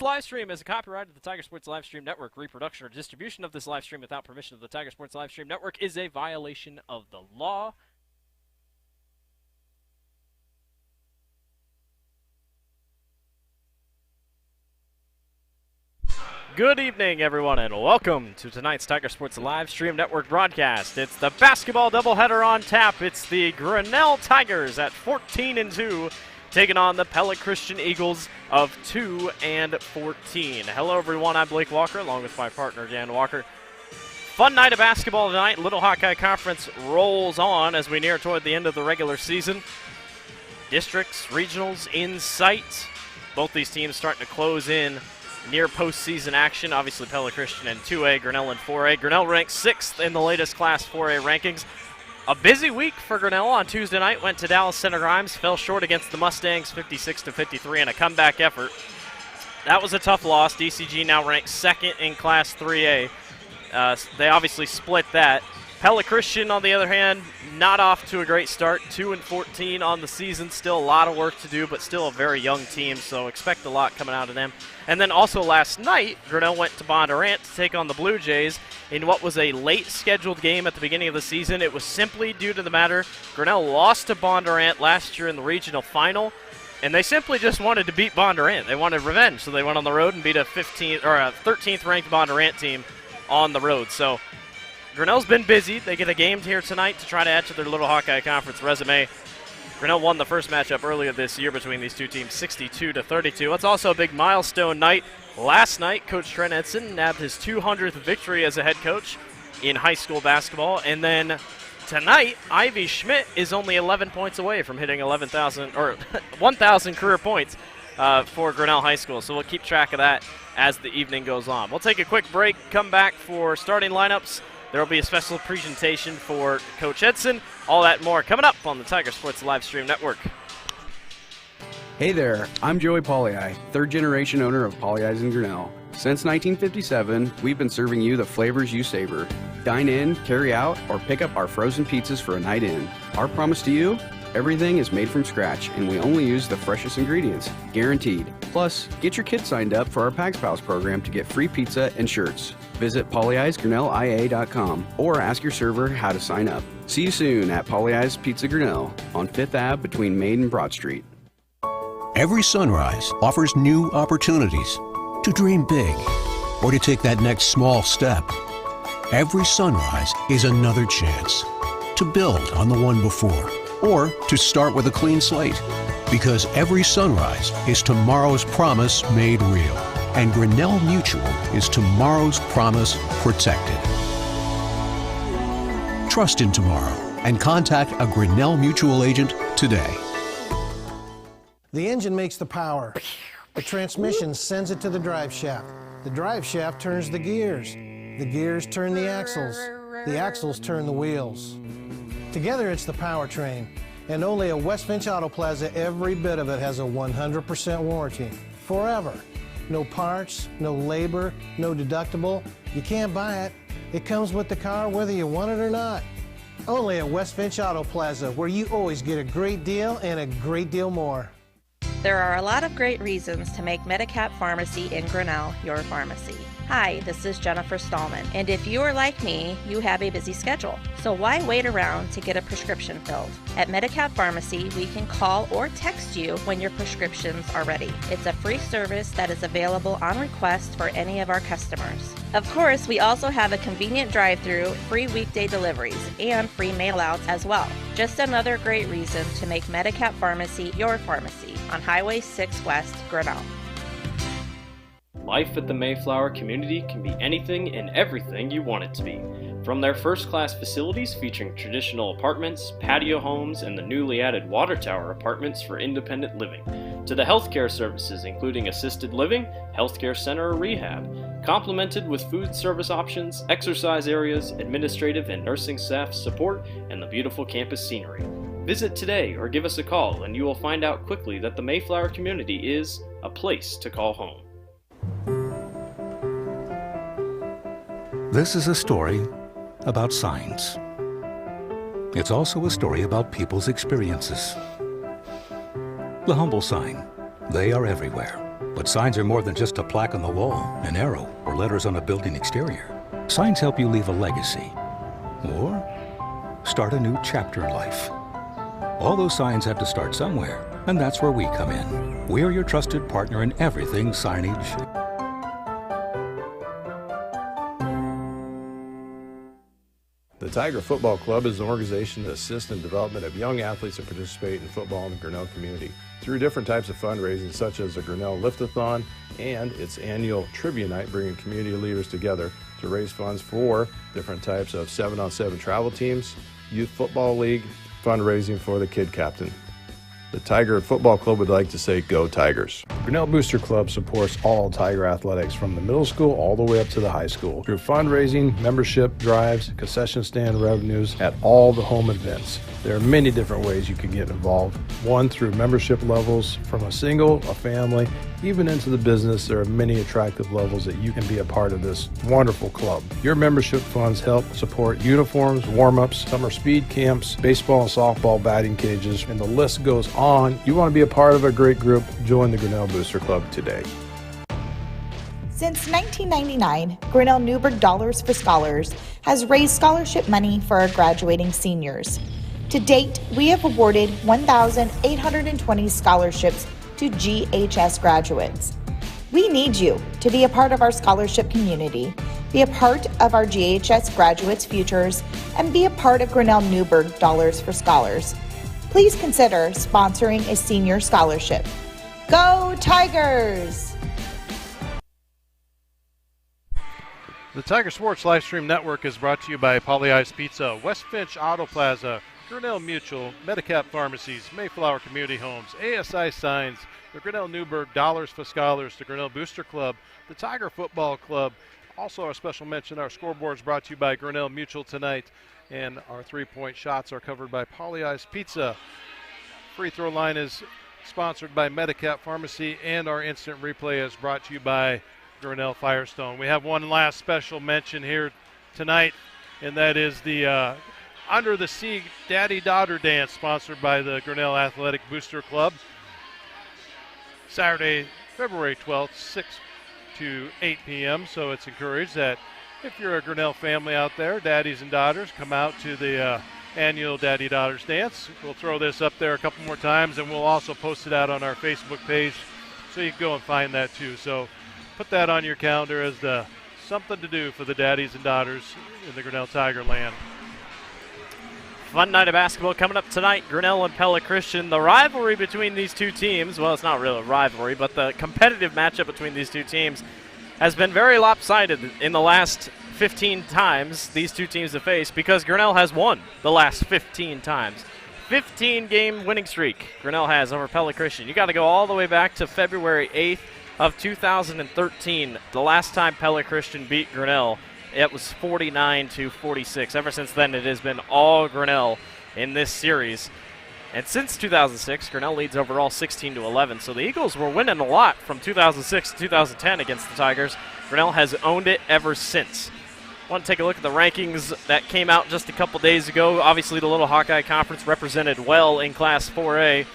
This live stream is a copyright of the Tiger Sports Livestream Network. Reproduction or distribution of this live stream without permission of the Tiger Sports Livestream Network is a violation of the law. Good evening, everyone, and welcome to tonight's Tiger Sports Livestream Network broadcast. It's the basketball doubleheader on tap. It's the Grinnell Tigers at 14-2, taking on the Pella Christian Eagles of 2-14. Hello, everyone. I'm Blake Walker, along with my partner, Dan Walker. Fun night of basketball tonight. Little Hawkeye Conference rolls on as we near toward the end of the regular season. Districts, regionals in sight. Both these teams starting to close in near postseason action. Obviously, Pella Christian in 2A, Grinnell in 4A. Grinnell ranked 6th in the latest Class 4A rankings. A busy week for Grinnell on Tuesday night. Went to Dallas Center Grimes, fell short against the Mustangs 56-53 in a comeback effort. That was a tough loss. DCG now ranked 2nd in Class 3A. They obviously split that. Pella Christian, on the other hand, not off to a great start. 2-14 on the season. Still a lot of work to do, but still a very young team, so expect a lot coming out of them. And then also last night, Grinnell went to Bondurant to take on the Blue Jays in what was a late scheduled game at the beginning of the season. It was simply due to the matter Grinnell lost to Bondurant last year in the regional final, and they simply just wanted to beat Bondurant. They wanted revenge, so they went on the road and beat a 13th ranked Bondurant team on the road. So Grinnell's been busy. They get a game here tonight to try to add to their Little Hawkeye Conference resume. Grinnell won the first matchup earlier this year between these two teams, 62-32. It's also a big milestone night. Last night, Coach Trent Edson nabbed his 200th victory as a head coach in high school basketball. And then tonight, Ivy Schmidt is only 11 points away from hitting 1,000 career points for Grinnell High School. So we'll keep track of that as the evening goes on. We'll take a quick break, come back for starting lineups. There will be a special presentation for Coach Edson. All that and more coming up on the Tiger Sports Livestream Network. Hey there, I'm Joey Pollei, third-generation owner of Polley's in Grinnell. Since 1957, we've been serving you the flavors you savor. Dine in, carry out, or pick up our frozen pizzas for a night in. Our promise to you? Everything is made from scratch, and we only use the freshest ingredients, guaranteed. Plus, get your kids signed up for our Pags Pals program to get free pizza and shirts. Visit polleisgrinnellia.com or ask your server how to sign up. See you soon at Polley's Pizza Grinnell on 5th Ave between Main and Broad Street. Every sunrise offers new opportunities to dream big or to take that next small step. Every sunrise is another chance to build on the one before, or to start with a clean slate. Because every sunrise is tomorrow's promise made real. And Grinnell Mutual is tomorrow's promise protected. Trust in tomorrow and contact a Grinnell Mutual agent today. The engine makes the power. The transmission sends it to the drive shaft. The drive shaft turns the gears. The gears turn the axles. The axles turn the wheels. Together it's the powertrain, and only at West Finch Auto Plaza, every bit of it has a 100% warranty, forever. No parts, no labor, no deductible. You can't buy it. It comes with the car whether you want it or not. Only at West Finch Auto Plaza, where you always get a great deal and a great deal more. There are a lot of great reasons to make Medicap Pharmacy in Grinnell your pharmacy. Hi, this is Jennifer Stallman, and if you are like me, you have a busy schedule. So why wait around to get a prescription filled? At Medicap Pharmacy, we can call or text you when your prescriptions are ready. It's a free service that is available on request for any of our customers. Of course, we also have a convenient drive-through, free weekday deliveries, and free mail-outs as well. Just another great reason to make Medicap Pharmacy your pharmacy on Highway 6 West, Grinnell. Life at the Mayflower community can be anything and everything you want it to be. From their first-class facilities featuring traditional apartments, patio homes, and the newly added water tower apartments for independent living, to the healthcare services including assisted living, healthcare center or rehab, complemented with food service options, exercise areas, administrative and nursing staff support, and the beautiful campus scenery. Visit today or give us a call and you will find out quickly that the Mayflower community is a place to call home. This is a story about science. It's also a story about people's experiences. The humble sign, they are everywhere. But signs are more than just a plaque on the wall, an arrow, or letters on a building exterior. Signs help you leave a legacy or start a new chapter in life. All those signs have to start somewhere, and that's where we come in. We're your trusted partner in everything signage. The Tiger Football Club is an organization that assists in the development of young athletes that participate in football in the Grinnell community through different types of fundraising, such as the Grinnell Lift-a-thon and its annual trivia night, bringing community leaders together to raise funds for different types of 7-on-7 travel teams, youth football league, fundraising for the kid captain. The Tiger Football Club would like to say, go Tigers. Grinnell Booster Club supports all Tiger athletics from the middle school all the way up to the high school through fundraising, membership drives, concession stand revenues at all the home events. There are many different ways you can get involved. One, through membership levels from a single, a family, even into the business. There are many attractive levels that you can be a part of this wonderful club. Your membership funds help support uniforms, warm-ups, summer speed camps, baseball and softball batting cages, and the list goes on. You want to be a part of a great group, join the Grinnell Booster Club today. Since 1999, Grinnell Newberg Dollars for Scholars has raised scholarship money for our graduating seniors. To date, we have awarded 1,820 scholarships to GHS graduates. We need you to be a part of our scholarship community, be a part of our GHS graduates' futures, and be a part of Grinnell Newberg Dollars for Scholars. Please consider sponsoring a senior scholarship. Go Tigers! The Tiger Sports Livestream Network is brought to you by Pollyeyes Pizza, West Finch Auto Plaza, Grinnell Mutual, Medicap Pharmacies, Mayflower Community Homes, ASI Signs, the Grinnell Newberg Dollars for Scholars, the Grinnell Booster Club, the Tiger Football Club. Also, our special mention, our scoreboard is brought to you by Grinnell Mutual tonight, and our three-point shots are covered by Pollyeyes Pizza. Free throw line is sponsored by Medicap Pharmacy, and our instant replay is brought to you by Grinnell Firestone. We have one last special mention here tonight, and that is the Under the Sea Daddy-Daughter Dance, sponsored by the Grinnell Athletic Booster Club. Saturday, February 12th, 6 to 8 p.m. So it's encouraged that if you're a Grinnell family out there, daddies and daughters, come out to the annual Daddy-Daughters Dance. We'll throw this up there a couple more times, and we'll also post it out on our Facebook page, so you can go and find that too. So put that on your calendar as something to do for the daddies and daughters in the Grinnell Tiger land. Fun night of basketball coming up tonight. Grinnell and Pella Christian. The rivalry between these two teams, well, it's not really a rivalry, but the competitive matchup between these two teams has been very lopsided in the last 15 times these two teams have faced, because Grinnell has won the last 15 times. 15-game winning streak Grinnell has over Pella Christian. You got to go all the way back to February 8th of 2013, the last time Pella Christian beat Grinnell. It was 49-46. Ever since then, it has been all Grinnell in this series. And since 2006, Grinnell leads overall 16-11. So the Eagles were winning a lot from 2006 to 2010 against the Tigers. Grinnell has owned it ever since. I want to take a look at the rankings that came out just a couple days ago. Obviously, the Little Hawkeye Conference represented well in Class 4A.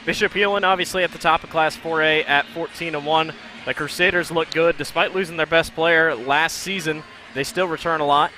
Bishop Helen obviously at the top of Class 4A at 14-1. The Crusaders look good despite losing their best player last season. They still return a lot.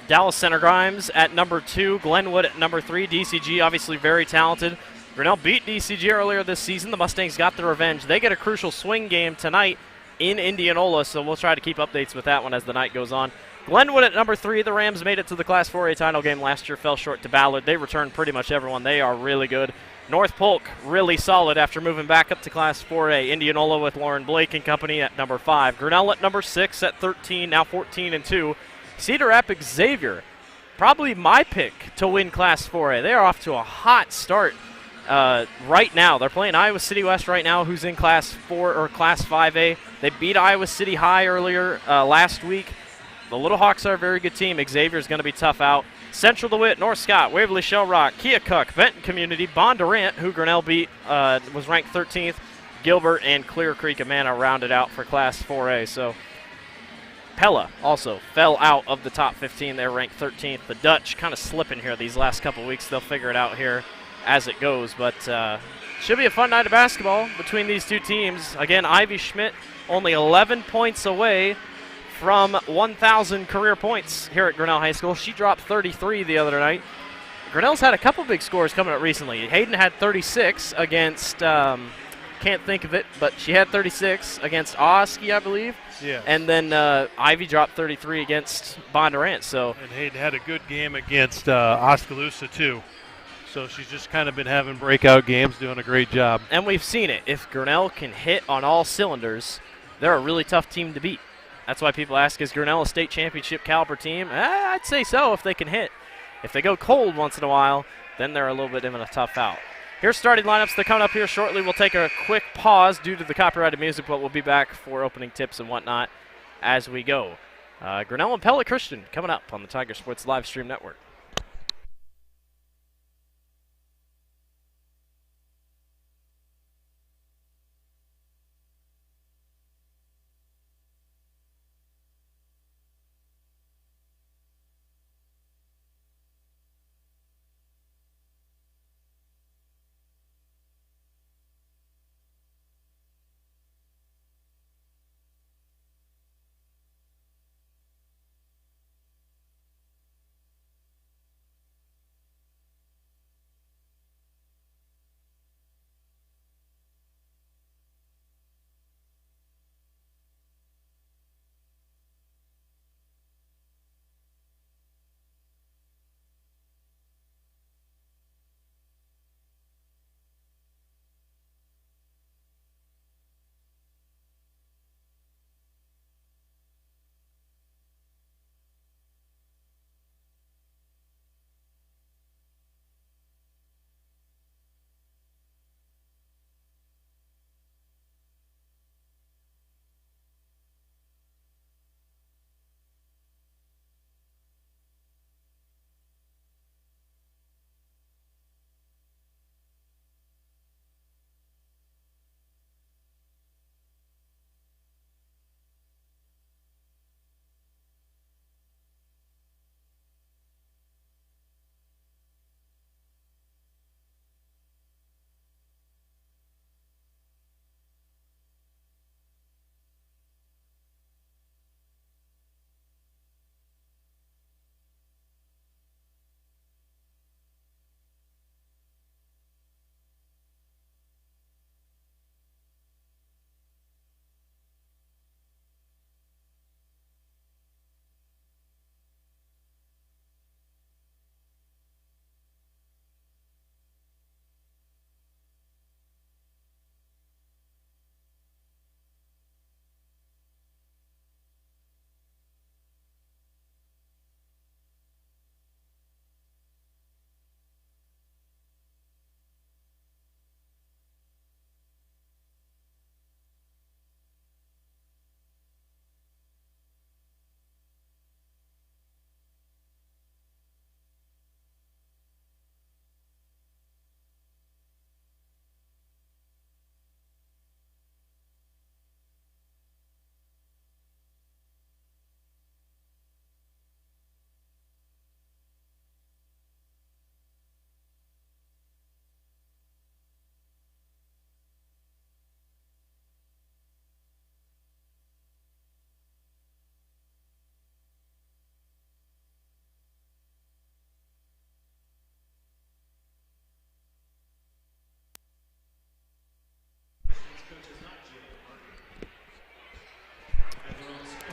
Dallas Center Grimes at number 2. Glenwood at number 3. DCG obviously very talented. Grinnell beat DCG earlier this season. The Mustangs got their revenge. They get a crucial swing game tonight in Indianola, so we'll try to keep updates with that one as the night goes on. Glenwood at number 3. The Rams made it to the Class 4A title game last year, fell short to Ballard. They returned pretty much everyone. They are really good. North Polk really solid after moving back up to Class 4A. Indianola with Lauren Blake and company at number 5. Grinnell at number 6 at 13, now 14-2. Cedar Rapids Xavier, probably my pick to win Class 4A. They are off to a hot start right now. They're playing Iowa City West right now, who's in Class 4 or Class 5A. They beat Iowa City High earlier last week. The Little Hawks are a very good team. Xavier's going to be tough out. Central DeWitt, North Scott, Waverly Shell Rock, Keokuk, Benton Community, Bondurant, who Grinnell beat, was ranked 13th. Gilbert and Clear Creek Amana rounded out for Class 4A. So Pella also fell out of the top 15. They're ranked 13th. The Dutch kind of slipping here these last couple weeks. They'll figure it out here as it goes. But Should be a fun night of basketball between these two teams. Again, Ivy Schmidt only 11 points away from 1,000 career points here at Grinnell High School. She dropped 33 the other night. Grinnell's had a couple big scores coming up recently. Hayden had 36 against, can't think of it, but she had 36 against Oski, I believe. Yeah. And then Ivy dropped 33 against Bondurant. So. And Hayden had a good game against Oskaloosa, too. So she's just kind of been having breakout games, doing a great job. And we've seen it. If Grinnell can hit on all cylinders, they're a really tough team to beat. That's why people ask, is Grinnell a state championship caliber team? I'd say so if they can hit. If they go cold once in a while, then they're a little bit of a tough out. Here's starting lineups. They're coming up here shortly. We'll take a quick pause due to the copyrighted music, but we'll be back for opening tips and whatnot as we go. Grinnell and Pella Christian coming up on the Tiger Sports Live Stream Network.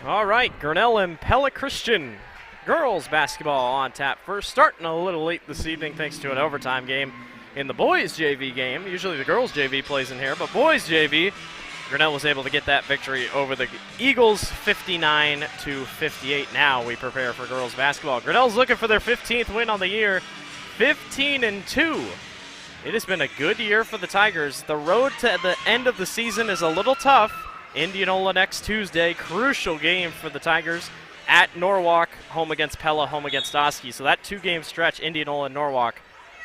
All right, Grinnell and Pella Christian girls basketball on tap first. Starting a little late this evening thanks to an overtime game in the boys JV game. Usually the girls JV plays in here, but boys JV, Grinnell was able to get that victory over the Eagles 59-58. Now we prepare for girls basketball. Grinnell's looking for their 15th win on the year, 15-2. It has been a good year for the Tigers. The road to the end of the season is a little tough. Indianola next Tuesday, crucial game for the Tigers at Norwalk, home against Pella, home against Oski. So that two-game stretch, Indianola and Norwalk,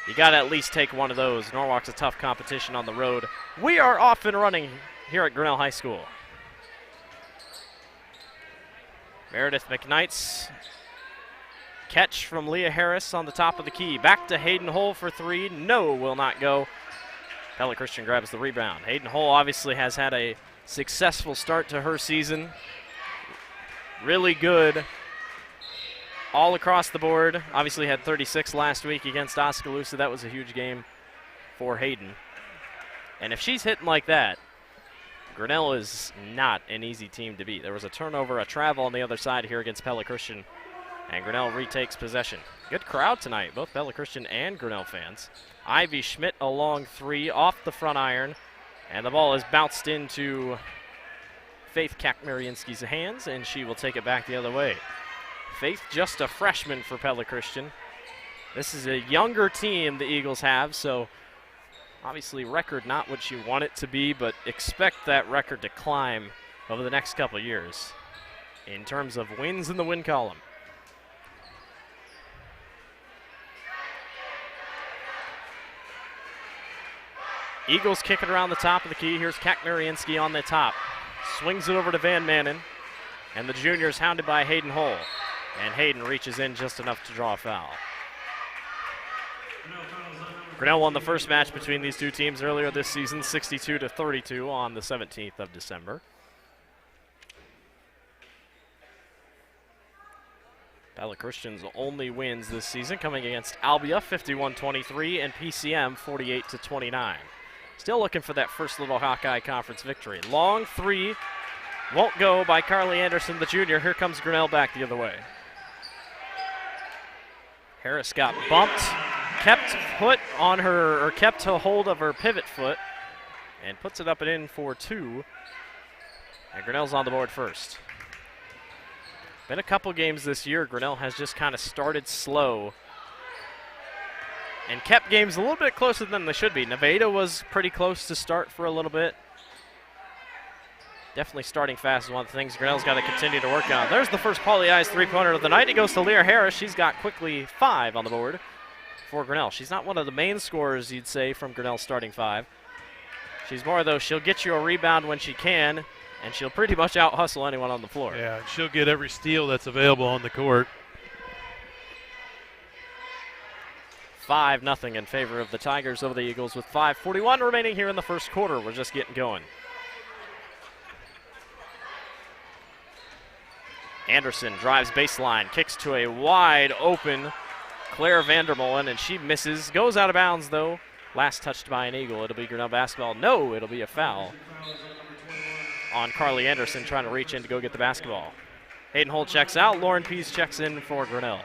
you got to at least take one of those. Norwalk's a tough competition on the road. We are off and running here at Grinnell High School. Meredith McKnight's catch from Leah Harris on the top of the key. Back to Hayden Hull for three. No, will not go. Pella Christian grabs the rebound. Hayden Hull obviously has had a successful start to her season. Really good all across the board. Obviously had 36 last week against Oskaloosa. That was a huge game for Hayden. And if she's hitting like that, Grinnell is not an easy team to beat. There was a turnover, a travel on the other side here against Pella Christian, and Grinnell retakes possession. Good crowd tonight, both Pella Christian and Grinnell fans. Ivy Schmidt a long three off the front iron, and the ball is bounced into Faith Kakmarinsky's hands, and she will take it back the other way. Faith just a freshman for Pella Christian. This is a younger team the Eagles have, so obviously record not what you want it to be, but expect that record to climb over the next couple years in terms of wins in the win column. Eagles kick it around the top of the key. Here's Kakmarinsky on the top. Swings it over to Van Manen, and the juniors hounded by Hayden Hull. And Hayden reaches in just enough to draw a foul. Grinnell won the first match between these two teams earlier this season, 62-32 on the 17th of December. Pella Christian's only wins this season coming against Albia, 51-23, and PCM, 48-29. Still looking for that first Little Hawkeye Conference victory. Long three, won't go by Carly Anderson, the junior. Here comes Grinnell back the other way. Harris got bumped, kept foot on her, or kept a hold of her pivot foot, and puts it up and in for two. And Grinnell's on the board first. Been a couple games this year. Grinnell has just kind of started slow and kept games a little bit closer than they should be. Nevada was pretty close to start for a little bit. Definitely starting fast is one of the things Grinnell's got to continue to work on. There's the first Pauly Eyes three-pointer of the night. It goes to Leah Harris. She's got quickly 5 on the board for Grinnell. She's not one of the main scorers, you'd say, from Grinnell's starting 5. She's more, though, she'll get you a rebound when she can, and she'll pretty much out-hustle anyone on the floor. Yeah, she'll get every steal that's available on the court. 5-0 in favor of the Tigers over the Eagles with 5:41 remaining here in the first quarter. We're just getting going. Anderson drives baseline, kicks to a wide open Claire Vandermolen, and she misses. Goes out of bounds, though. Last touched by an Eagle. It'll be Grinnell basketball. No, it'll be a foul on Carly Anderson trying to reach in to go get the basketball. Hayden Hull checks out. Lauren Pease checks in for Grinnell.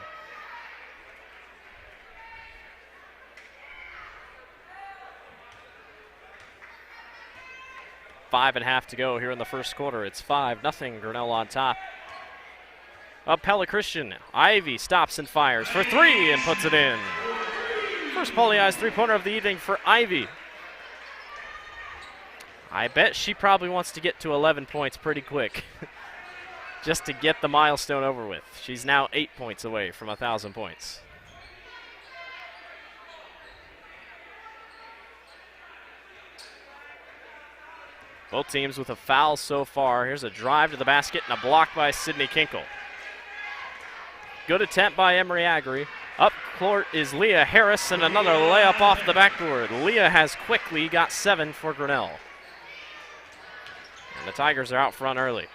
Five and a half to go here in the first quarter. It's 5-0. Grinnell on top. Up Pella Christian. Ivy stops and fires for 3 and puts it in. First Pauly Eyes three-pointer of the evening for Ivy. I bet she probably wants to get to 11 points pretty quick just to get the milestone over with. She's now 8 points away from 1,000 points. Both teams with a foul so far. Here's a drive to the basket and a block by Sydney Kinkle. Good attempt by Emery Agri. Up court is Leah Harris and another layup off the backboard. Leah has quickly got 7 for Grinnell. And the Tigers are out front early.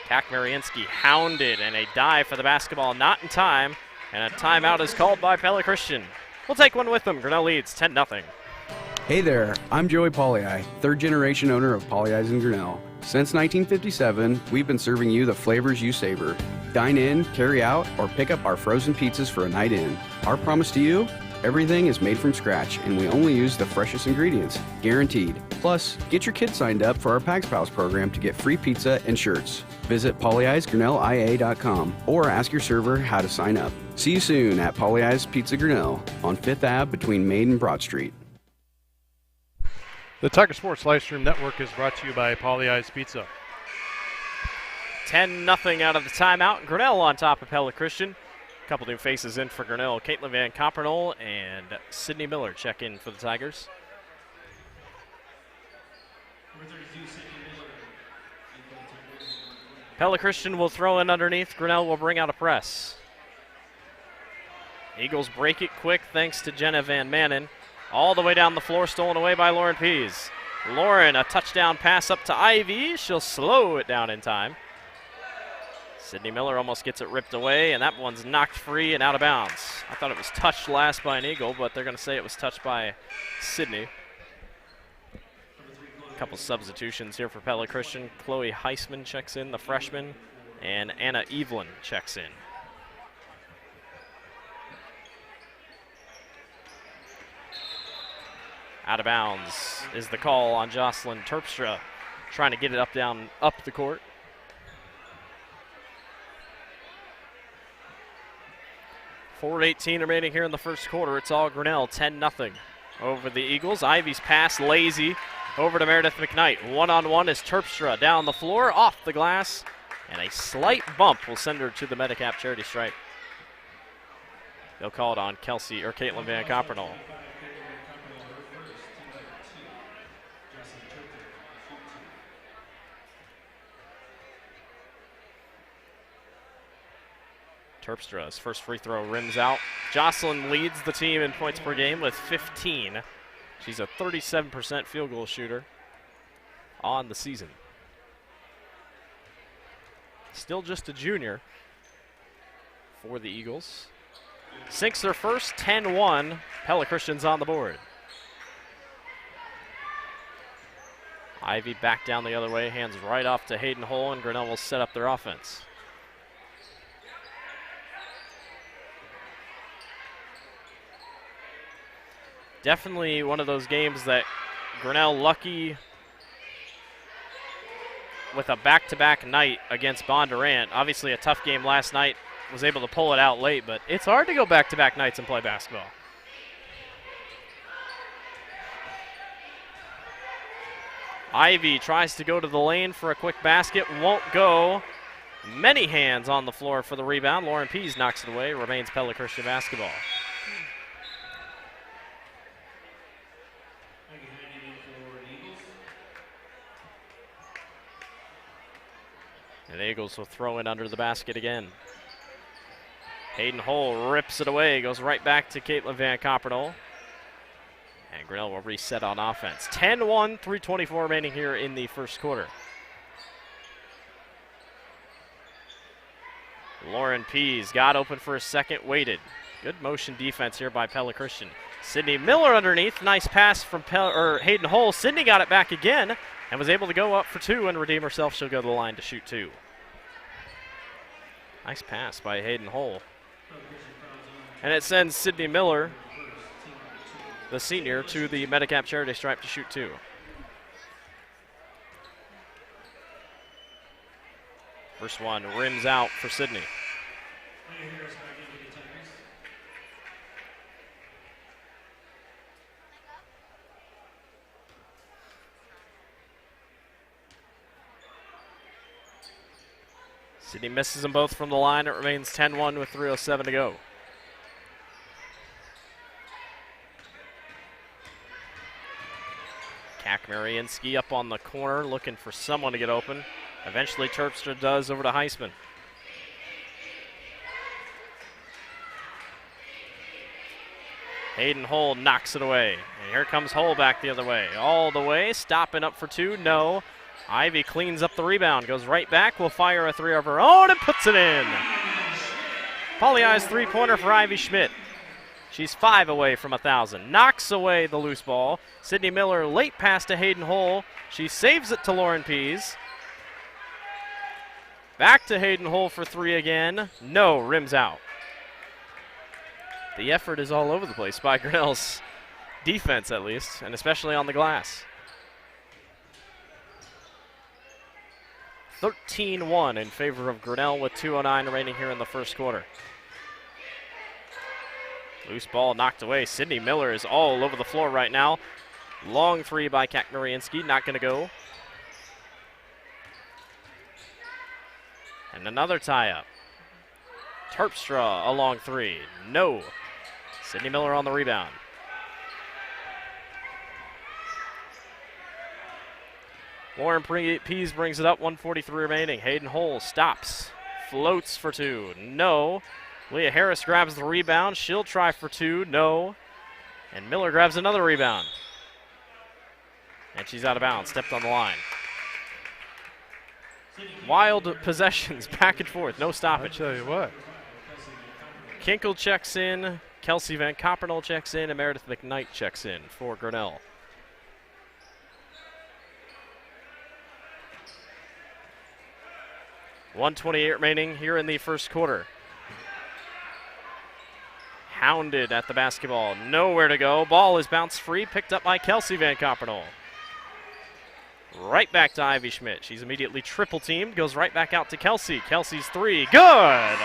Kakmarinsky hounded and a dive for the basketball, not in time. And a timeout is called by Pella Christian. We'll take one with them. Grinnell leads 10-0. Hey there, I'm Joey Pauly, third-generation owner of Pauly Eyes in Grinnell. Since 1957, we've been serving you the flavors you savor. Dine in, carry out, or pick up our frozen pizzas for a night in. Our promise to you? Everything is made from scratch, and we only use the freshest ingredients, guaranteed. Plus, get your kids signed up for our Pags Pals program to get free pizza and shirts. Visit polyeye'sgrinnellia.com or ask your server how to sign up. See you soon at Pauly Eyes Pizza Grinnell on 5th Ave between Main and Broad Street. The Tiger Sports Livestream Network is brought to you by Pauly Eyes Pizza. 10-0 out of the timeout. Grinnell on top of Pella Christian. A couple new faces in for Grinnell. Caitlin Van Coppernol and Sydney Miller check in for the Tigers. Pella Christian will throw in underneath. Grinnell will bring out a press. Eagles break it quick thanks to Jenna Van Manen. All the way down the floor, stolen away by Lauren Pease. Lauren, a touchdown pass up to Ivy. She'll slow it down in time. Sydney Miller almost gets it ripped away, and that one's knocked free and out of bounds. I thought it was touched last by an Eagle, but they're going to say it was touched by Sydney. A couple substitutions here for Pella Christian. Chloe Heisman checks in, the freshman, and Anna Evelyn checks in. Out of bounds is the call on Jocelyn Terpstra, trying to get it up the court. .4:18 remaining here in the first quarter. It's all Grinnell, 10-0 over the Eagles. Ivy's pass lazy over to Meredith McKnight. One-on-one is Terpstra down the floor, off the glass, and a slight bump will send her to the Medicap charity stripe. They'll call it on Caitlin Van Coppernol. Terpstra's first free throw rims out. Jocelyn leads the team in points per game with 15. She's a 37% field goal shooter on the season. Still just a junior for the Eagles. Sinks their first, 10-1. Pella Christian's on the board. Ivy back down the other way, hands right off to Hayden Hull, and Grinnell will set up their offense. Definitely one of those games that Grinnell lucky with a back-to-back night against Bondurant. Obviously a tough game last night, was able to pull it out late, but it's hard to go back-to-back nights and play basketball. Ivy tries to go to the lane for a quick basket, won't go. Many hands on the floor for the rebound. Lauren Pease knocks it away, remains Pella Christian basketball. And the Eagles will throw it under the basket again. Hayden Hull rips it away, goes right back to Caitlin Van Coppernol. And Grinnell will reset on offense. 10-1, 3:24 remaining here in the first quarter. Lauren Pease got open for a second, waited. Good motion defense here by Pella Christian. Sydney Miller underneath, nice pass from Hayden Hull. Sydney got it back again and was able to go up for two and redeem herself. She'll go to the line to shoot two. Nice pass by Hayden Hull. And it sends Sydney Miller, the senior, to the Medicap charity stripe to shoot two. First one rims out for Sydney. Sydney misses them both from the line. It remains 10-1 with 3:07 to go. Kakmarinsky up on the corner looking for someone to get open. Eventually Terpstra does, over to Heisman. Hayden Hull knocks it away. And here comes Hull back the other way. All the way, stopping up for two, no. Ivy cleans up the rebound, goes right back, will fire a three of her own and puts it in. Polly-I's three-pointer for Ivy Schmidt. She's 5 away from 1,000. Knocks away the loose ball. Sydney Miller late pass to Hayden Hull. She saves it to Lauren Pease. Back to Hayden Hull for three again. No, rims out. The effort is all over the place by Grinnell's defense, at least, and especially on the glass. 13-1 in favor of Grinnell with 2:09 remaining here in the first quarter. Loose ball knocked away. Sydney Miller is all over the floor right now. Long three by Kakmarinsky, not going to go. And another tie-up. Terpstra a long three. No. Sydney Miller on the rebound. Lauren Pease brings it up, 1:43 remaining. Hayden Hull stops, floats for two, no. Leah Harris grabs the rebound, she'll try for two, no. And Miller grabs another rebound. And she's out of bounds, stepped on the line. Wild possessions, back and forth, no stoppage. I tell you what. Kinkle checks in, Kelsey Van Coppernol checks in, and Meredith McKnight checks in for Grinnell. .128 remaining here in the first quarter. Hounded at the basketball, nowhere to go. Ball is bounced free, picked up by Kelsey Van Coppernol. Right back to Ivy Schmidt. She's immediately triple teamed, goes right back out to Kelsey. Kelsey's three, good!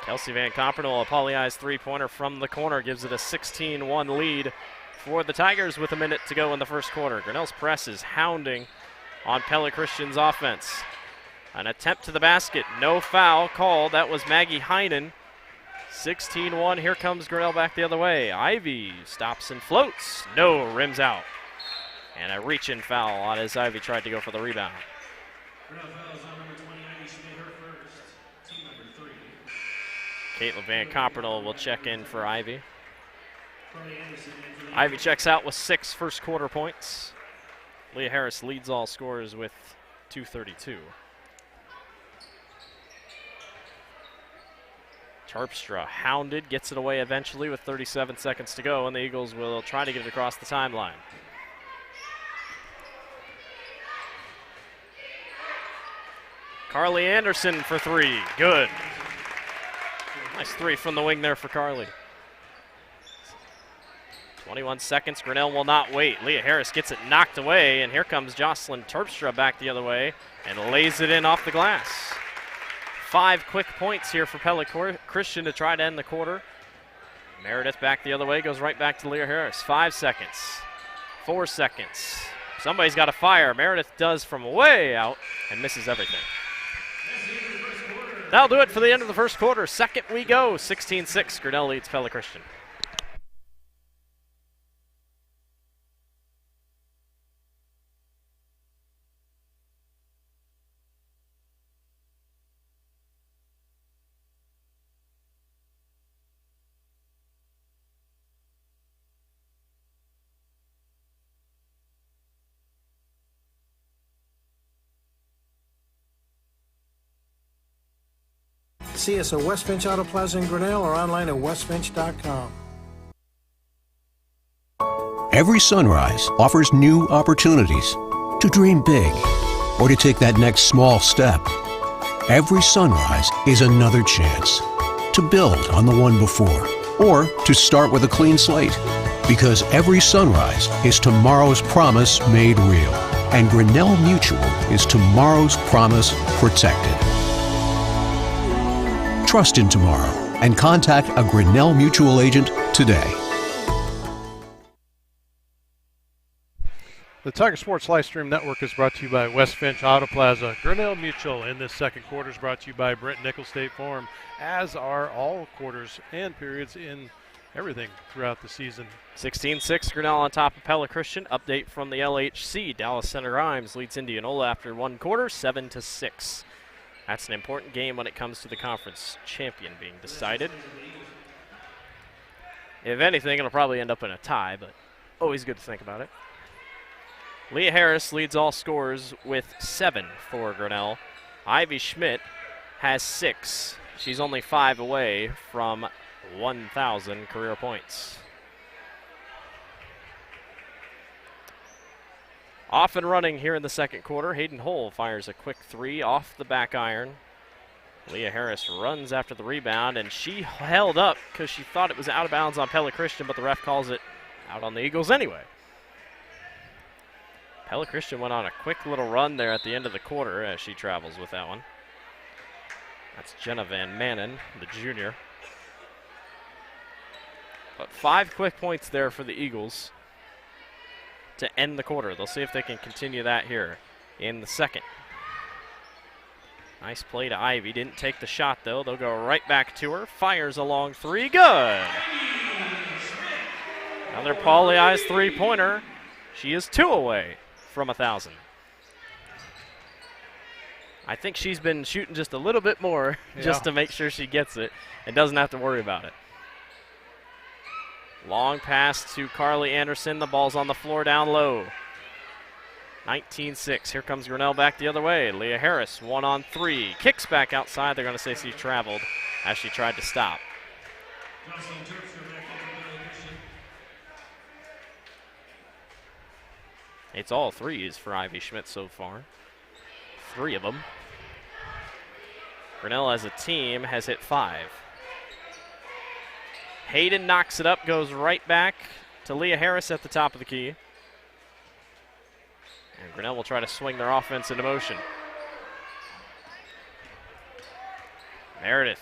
Kelsey Van Coppernol, a Pauli Eyes three-pointer from the corner, gives it a 16-1 lead for the Tigers with a minute to go in the first quarter. Grinnell's press is hounding on Pella Christian's offense. An attempt to the basket, no foul called. That was Maggie Heinen. 16-1, here comes Grinnell back the other way. Ivy stops and floats, no, rims out. And a reach-in foul on as Ivy tried to go for the rebound. Caitlin Van Coppernol will check in for Ivy. Ivy checks out with 6 first quarter points. Leah Harris leads all scorers with 232. Terpstra hounded, gets it away eventually with 37 seconds to go, and the Eagles will try to get it across the timeline. Carly Anderson for three, good. Nice three from the wing there for Carly. 21 seconds, Grinnell will not wait. Leah Harris gets it knocked away, and here comes Jocelyn Terpstra back the other way and lays it in off the glass. 5 quick points here for Pella Christian to try to end the quarter. Meredith back the other way, goes right back to Leah Harris. 5 seconds, 4 seconds. Somebody's got to fire. Meredith does from way out and misses everything. That'll do it for the end of the first quarter. Second we go, 16-6. Grinnell leads Pella Christian. See us at West Finch Auto Plaza in Grinnell or online at westfinch.com. Every sunrise offers new opportunities to dream big or to take that next small step. Every sunrise is another chance to build on the one before or to start with a clean slate. Because every sunrise is tomorrow's promise made real. And Grinnell Mutual is tomorrow's promise protected. Trust in tomorrow and contact a Grinnell Mutual agent today. The Tiger Sports Live Stream Network is brought to you by West Finch Auto Plaza. Grinnell Mutual in this second quarter is brought to you by Brent Nickel State Farm, as are all quarters and periods in everything throughout the season. 16-6, Grinnell on top of Pella Christian. Update from the LHC. Dallas Center Grimes leads Indianola after one quarter, 7-6. That's an important game when it comes to the conference champion being decided. If anything, it'll probably end up in a tie, but always good to think about it. Leah Harris leads all scorers with 7 for Grinnell. Ivy Schmidt has 6. She's only 5 away from 1,000 career points. Off and running here in the second quarter. Hayden Hull fires a quick 3 off the back iron. Leah Harris runs after the rebound, and she held up because she thought it was out of bounds on Pella Christian, but the ref calls it out on the Eagles anyway. Pella Christian went on a quick little run there at the end of the quarter as she travels with that one. That's Jenna Van Manen, the junior. But 5 quick points there for the Eagles to end the quarter. They'll see if they can continue that here in the second. Nice play to Ivy. Didn't take the shot, though. They'll go right back to her. Fires a long 3. Good. Another Pauli Eyes three-pointer. She is 2 away from 1,000. I think she's been shooting just a little bit more just to make sure she gets it and doesn't have to worry about it. Long pass to Carly Anderson. The ball's on the floor down low. 19-6. Here comes Grinnell back the other way. Leah Harris, 1-on-3. Kicks back outside. They're going to say she traveled as she tried to stop. It's all threes for Ivy Schmidt so far. 3 of them. Grinnell as a team has hit 5. Hayden knocks it up, goes right back to Leah Harris at the top of the key. And Grinnell will try to swing their offense into motion. Meredith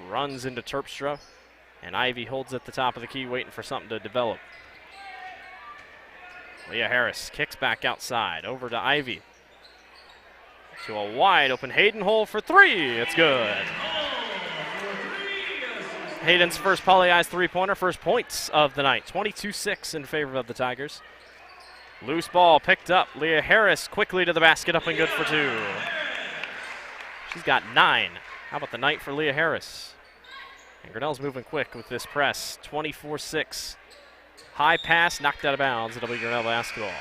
runs into Terpstra, and Ivy holds at the top of the key waiting for something to develop. Leah Harris kicks back outside, over to Ivy. To a wide open Hayden hole for 3. It's good. Hayden's first Poly Eyes three-pointer, first points of the night. 22-6 in favor of the Tigers. Loose ball picked up. Leah Harris quickly to the basket, up and good for 2. She's got 9. How about the night for Leah Harris? And Grinnell's moving quick with this press. 24-6. High pass, knocked out of bounds. It'll be Grinnell basketball.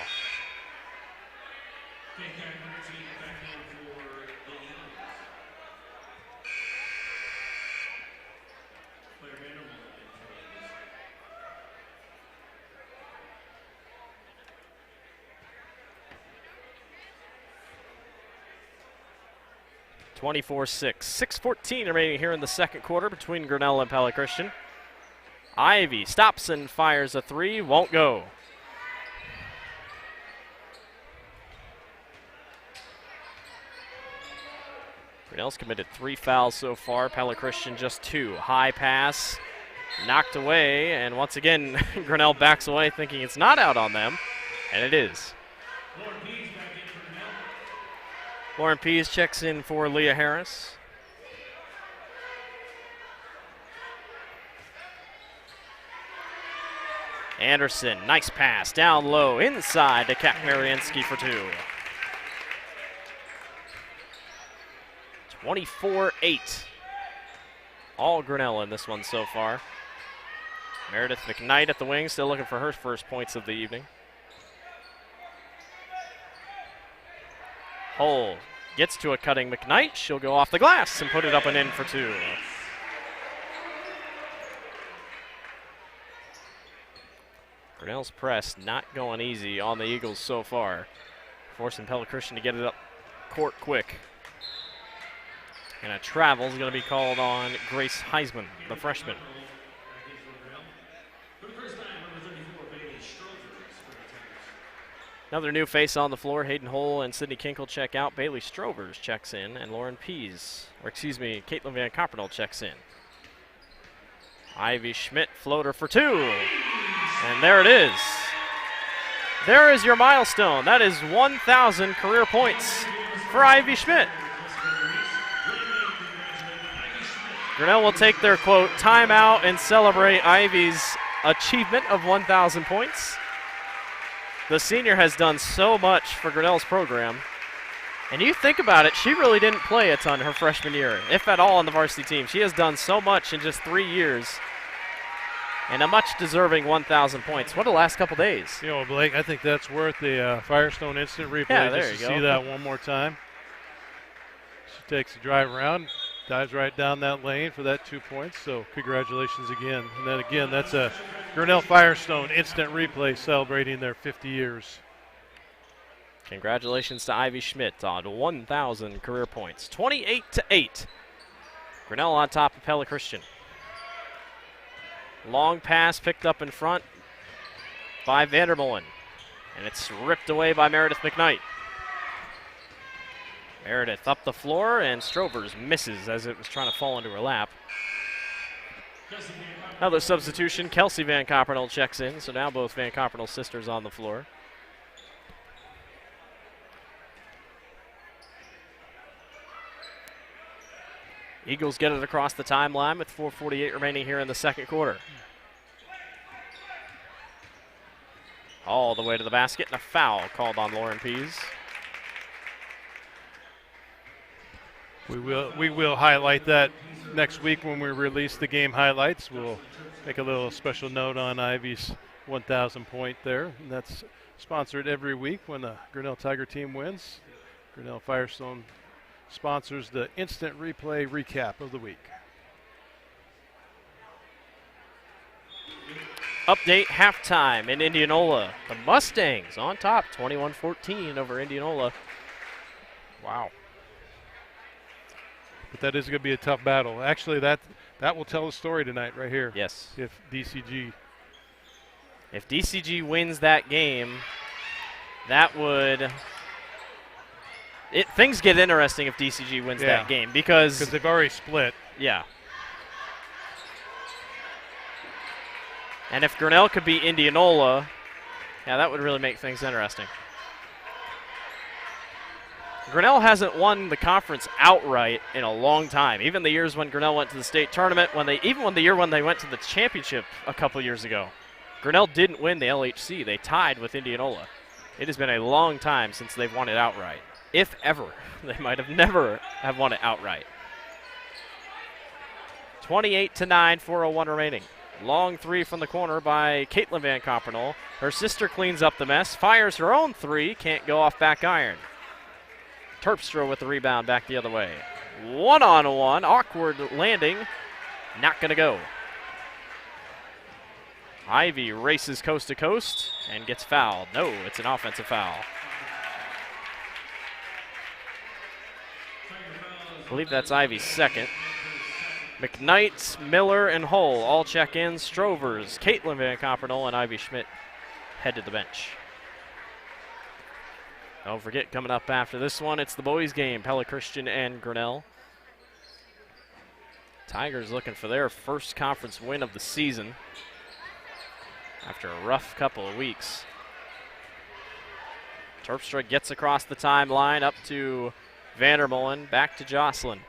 (24-6). 6:14 remaining here in the second quarter between Grinnell and Pella Christian. Ivy stops and fires a 3, won't go. Grinnell's committed 3 fouls so far. Pella Christian just 2. High pass, knocked away, and once again Grinnell backs away thinking it's not out on them, and it is. Lauren Pease checks in for Leah Harris. Anderson, nice pass, down low, inside to Kat Mariansky for 2. 24-8. All Grinnell in this one so far. Meredith McKnight at the wing, still looking for her first points of the evening. Hull gets to a cutting McKnight. She'll go off the glass and put it up and in for 2. Grinnell's press not going easy on the Eagles so far, forcing Pella Christian to get it up court quick. And a travel is going to be called on Grace Heisman, the freshman. Another new face on the floor. Hayden Hull and Sydney Kinkle check out. Bailey Strovers checks in, and Lauren Pease, Caitlin Van Coppernoll checks in. Ivy Schmidt floater for 2. And there it is. There is your milestone. That is 1,000 career points for Ivy Schmidt. Grinnell will take their, quote, timeout and celebrate Ivy's achievement of 1,000 points. The senior has done so much for Grinnell's program. And you think about it, she really didn't play a ton her freshman year, if at all, on the varsity team. She has done so much in just 3 years. And a much deserving 1,000 points. What a last couple days. You know, Blake, I think that's worth the Firestone instant replay. Yeah, there just you to go. See that one more time. She takes a drive around, dives right down that lane for that 2 points. So congratulations again. And then again, that's a Grinnell Firestone instant replay celebrating their 50 years. Congratulations to Ivy Schmidt on 1,000 career points. 28-8. Grinnell on top of Pella Christian. Long pass picked up in front by Vandermolen. And it's ripped away by Meredith McKnight. Meredith up the floor, and Strovers misses as it was trying to fall into her lap. Another substitution. Kelsey Van Coppernoll checks in, so now both Van Coppernoll sisters on the floor. Eagles get it across the timeline with 4:48 remaining here in the second quarter. All the way to the basket, and a foul called on Lauren Pease. We will highlight that next week when we release the game highlights. We'll make a little special note on Ivy's 1,000 point there. And that's sponsored every week when the Grinnell Tiger team wins. Grinnell Firestone sponsors the instant replay recap of the week. Update halftime in Indianola. The Mustangs on top, 21-14 over Indianola. Wow. But that is going to be a tough battle. Actually, that will tell the story tonight right here. Yes. If DCG wins that game, that would things get interesting if DCG wins that game because they've already split. Yeah. And if Grinnell could beat Indianola, that would really make things interesting. Grinnell hasn't won the conference outright in a long time. Even the years when Grinnell went to the state tournament, even the year when they went to the championship a couple years ago, Grinnell didn't win the LHC. They tied with Indianola. It has been a long time since they've won it outright. If ever. They might have never have won it outright. 28-9, 4:01 remaining. Long three from the corner by Caitlin Van Coppernol. Her sister cleans up the mess, fires her own three, can't go off back iron. Terpstra with the rebound back the other way. One-on-one, awkward landing, not going to go. Ivy races coast to coast and gets fouled. No, it's an offensive foul. I believe that's Ivy's second. McKnight, Miller, and Hull all check in. Strovers, Caitlin Van Coppernol, and Ivy Schmidt head to the bench. Don't forget, coming up after this one, it's the boys' game, Pella Christian and Grinnell. Tigers looking for their first conference win of the season after a rough couple of weeks. Terpstra gets across the timeline up to Vandermolen, back to Jocelyn.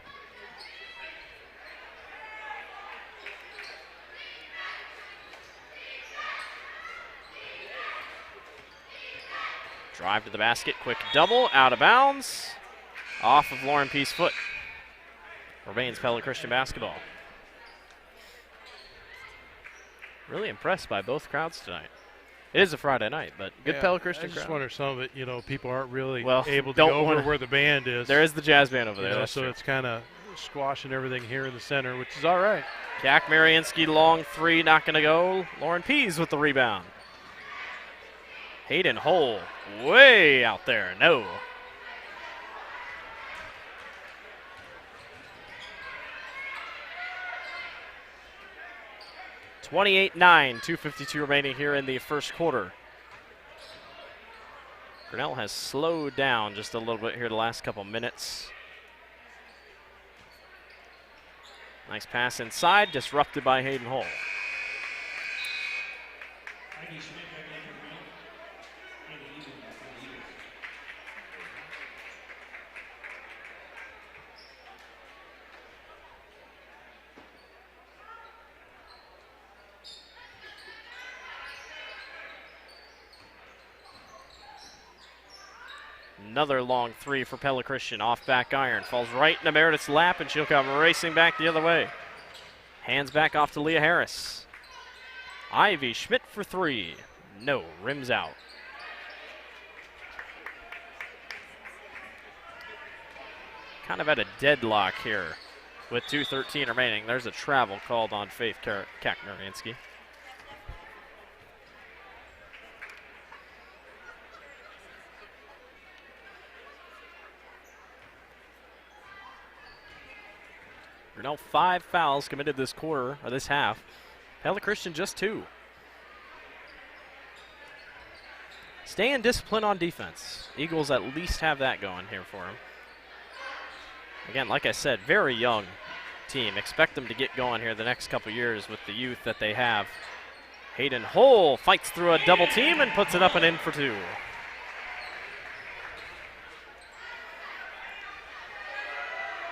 Drive to the basket, quick double, out of bounds, off of Lauren Peace's foot. Remains Pella Christian basketball. Really impressed by both crowds tonight. It is a Friday night, but good Pella Christian crowd. I just wonder some of it, people aren't really able to go over where the band is. There is the jazz band over there. So it's kind of squashing everything here in the center, which is all right. Jack Mariinsky, long three, not going to go. Lauren Pease with the rebound. Hayden Hull, way out there, no. (28-9), 2:52 remaining here in the first quarter. Grinnell has slowed down just a little bit here the last couple minutes. Nice pass inside, disrupted by Hayden Hull. Another long three for Pella Christian, off back iron. Falls right into Meredith's lap, and she'll come racing back the other way. Hands back off to Leah Harris. Ivy Schmidt for three. No, rims out. Kind of at a deadlock here with 2:13 remaining. There's a travel called on Faith Kakmarinsky. Grinnell 5 fouls committed this quarter, or this half. Pella Christian just 2. Stay in discipline on defense. Eagles at least have that going here for them. Again, like I said, very young team. Expect them to get going here the next couple years with the youth that they have. Hayden Hull fights through a double team and puts it up and in for 2.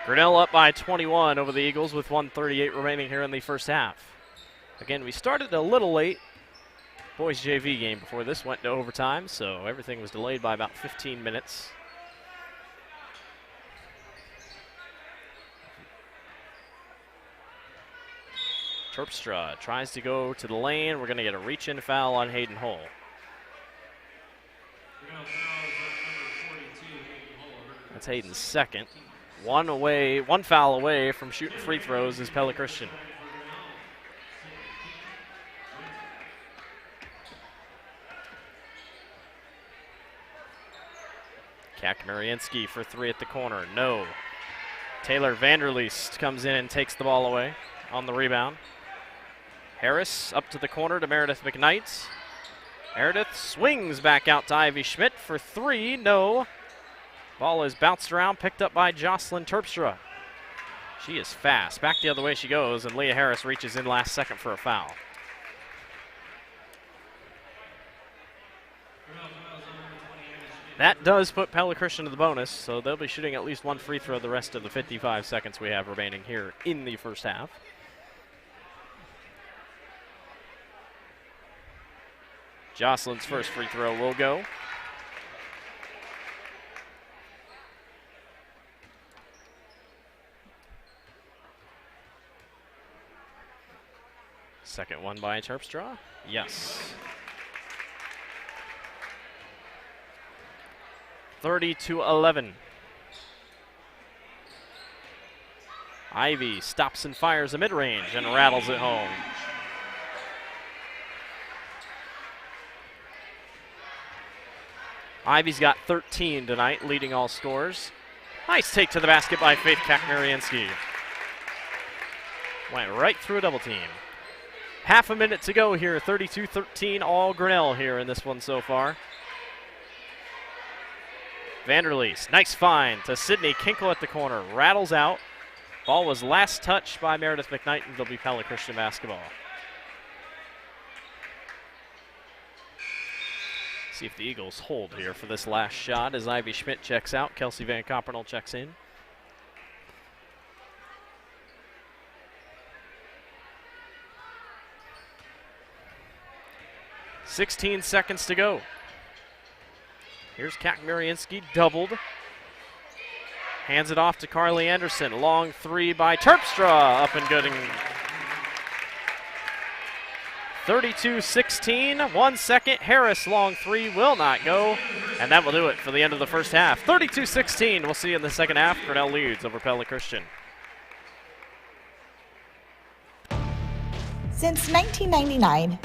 Grinnell up by 21 over the Eagles with 1:38 remaining here in the first half. Again, we started a little late. Boys JV game before this went to overtime, so everything was delayed by about 15 minutes. Terpstra tries to go to the lane. We're going to get a reach-in foul on Hayden Hull. That's Hayden's second. One foul away from shooting free throws is Pella Christian. Kakmarinsky for three at the corner. No. Taylor Vanderleest comes in and takes the ball away on the rebound. Harris up to the corner to Meredith McKnight. Meredith swings back out to Ivy Schmidt for three. No. Ball is bounced around, picked up by Jocelyn Terpstra. She is fast. Back the other way she goes, and Leah Harris reaches in last second for a foul. That does put Pella Christian to the bonus, so they'll be shooting at least one free throw the rest of the 55 seconds we have remaining here in the first half. Jocelyn's first free throw will go. Second one by Terpstra. Yes. 30-11. Ivy stops and fires a mid-range and rattles it home. Ivy's got 13 tonight, leading all scorers. Nice take to the basket by Faith Kakmarinsky. Went right through a double team. Half a minute to go here, 32-13, all Grinnell here in this one so far. Vanderleest, nice find to Sydney Kinkle at the corner, rattles out. Ball was last touched by Meredith McKnight, and it'll be Pella Christian basketball. See if the Eagles hold here for this last shot as Ivy Schmidt checks out. Kelsey Van Coppernel checks in. .16 seconds to go. Here's Kakmarinsky, doubled. Hands it off to Carly Anderson. Long three by Terpstra, up and good. 32-16, 1 second. Harris, long three, will not go. And that will do it for the end of the first half. 32-16, we'll see you in the second half. Grinnell leads over Pella Christian. Since 1999,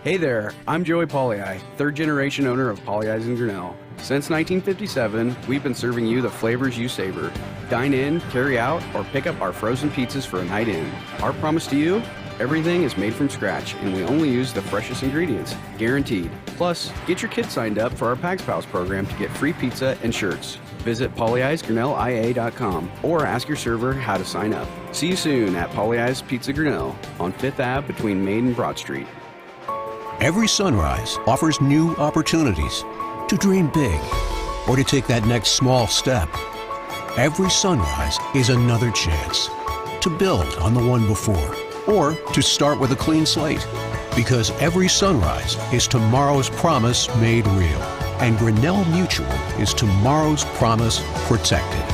Hey there, I'm Joey Pollei, third generation owner of Polley's in Grinnell. Since 1957, we've been serving you the flavors you savor. Dine in, carry out, or pick up our frozen pizzas for a night in. Our promise to you, everything is made from scratch and we only use the freshest ingredients, guaranteed. Plus, get your kids signed up for our Pags Pals program to get free pizza and shirts. Visit polleisgrinnellia.com or ask your server how to sign up. See you soon at Polley's Pizza Grinnell on 5th Ave between Main and Broad Street. Every sunrise offers new opportunities to dream big or to take that next small step. Every sunrise is another chance to build on the one before or to start with a clean slate. Because every sunrise is tomorrow's promise made real. And Grinnell Mutual is tomorrow's promise protected.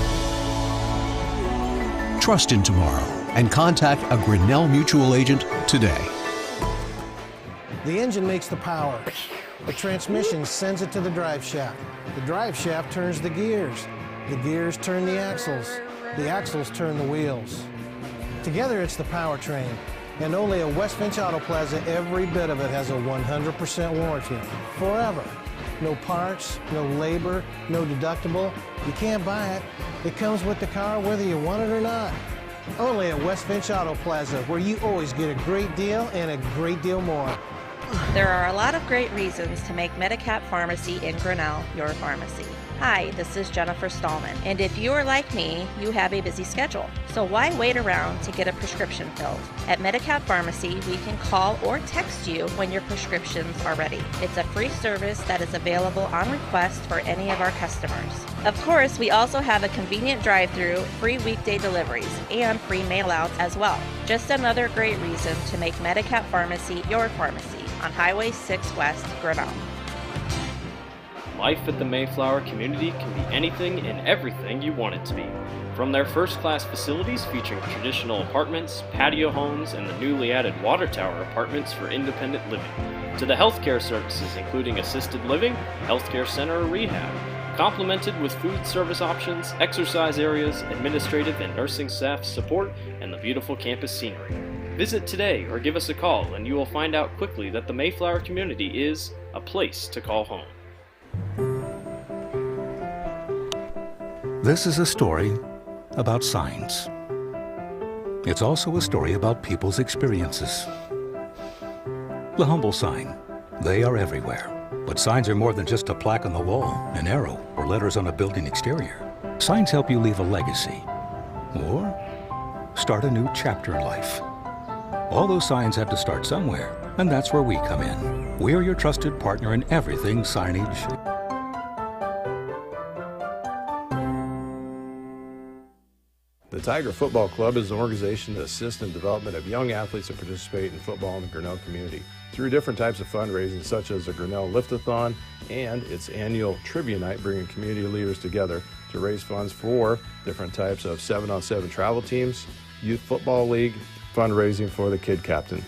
Trust in tomorrow and contact a Grinnell Mutual agent today. The engine makes the power. The transmission sends it to the drive shaft. The drive shaft turns the gears. The gears turn the axles turn the wheels. Together it's the powertrain. And only at West Finch Auto Plaza, every bit of it has a 100% warranty. Forever. No parts, no labor, no deductible. You can't buy it. It comes with the car whether you want it or not. Only at West Finch Auto Plaza, where you always get a great deal and a great deal more. There are a lot of great reasons to make Medicap Pharmacy in Grinnell your pharmacy. Hi, this is Jennifer Stallman, and if you are like me, you have a busy schedule. So why wait around to get a prescription filled? At Medicap Pharmacy, we can call or text you when your prescriptions are ready. It's a free service that is available on request for any of our customers. Of course, we also have a convenient drive-through, free weekday deliveries, and free mail-outs as well. Just another great reason to make Medicap Pharmacy your pharmacy on Highway 6 West, Grinnell. Life at the Mayflower community can be anything and everything you want it to be. From their first-class facilities featuring traditional apartments, patio homes, and the newly added water tower apartments for independent living, to the healthcare services including assisted living, healthcare center, or rehab, complemented with food service options, exercise areas, administrative and nursing staff support, and the beautiful campus scenery. Visit today or give us a call and you will find out quickly that the Mayflower community is a place to call home. This is a story about signs. It's also a story about people's experiences. The humble sign. They are everywhere. But signs are more than just a plaque on the wall, an arrow, or letters on a building exterior. Signs help you leave a legacy or start a new chapter in life. All those signs have to start somewhere, and that's where we come in. We're your trusted partner in everything signage. The Tiger Football Club is an organization that assists in the development of young athletes that participate in football in the Grinnell community through different types of fundraising such as the Grinnell Lift-a-thon and its annual trivia night, bringing community leaders together to raise funds for different types of 7-on-7 travel teams, youth football league, fundraising for the kid captain.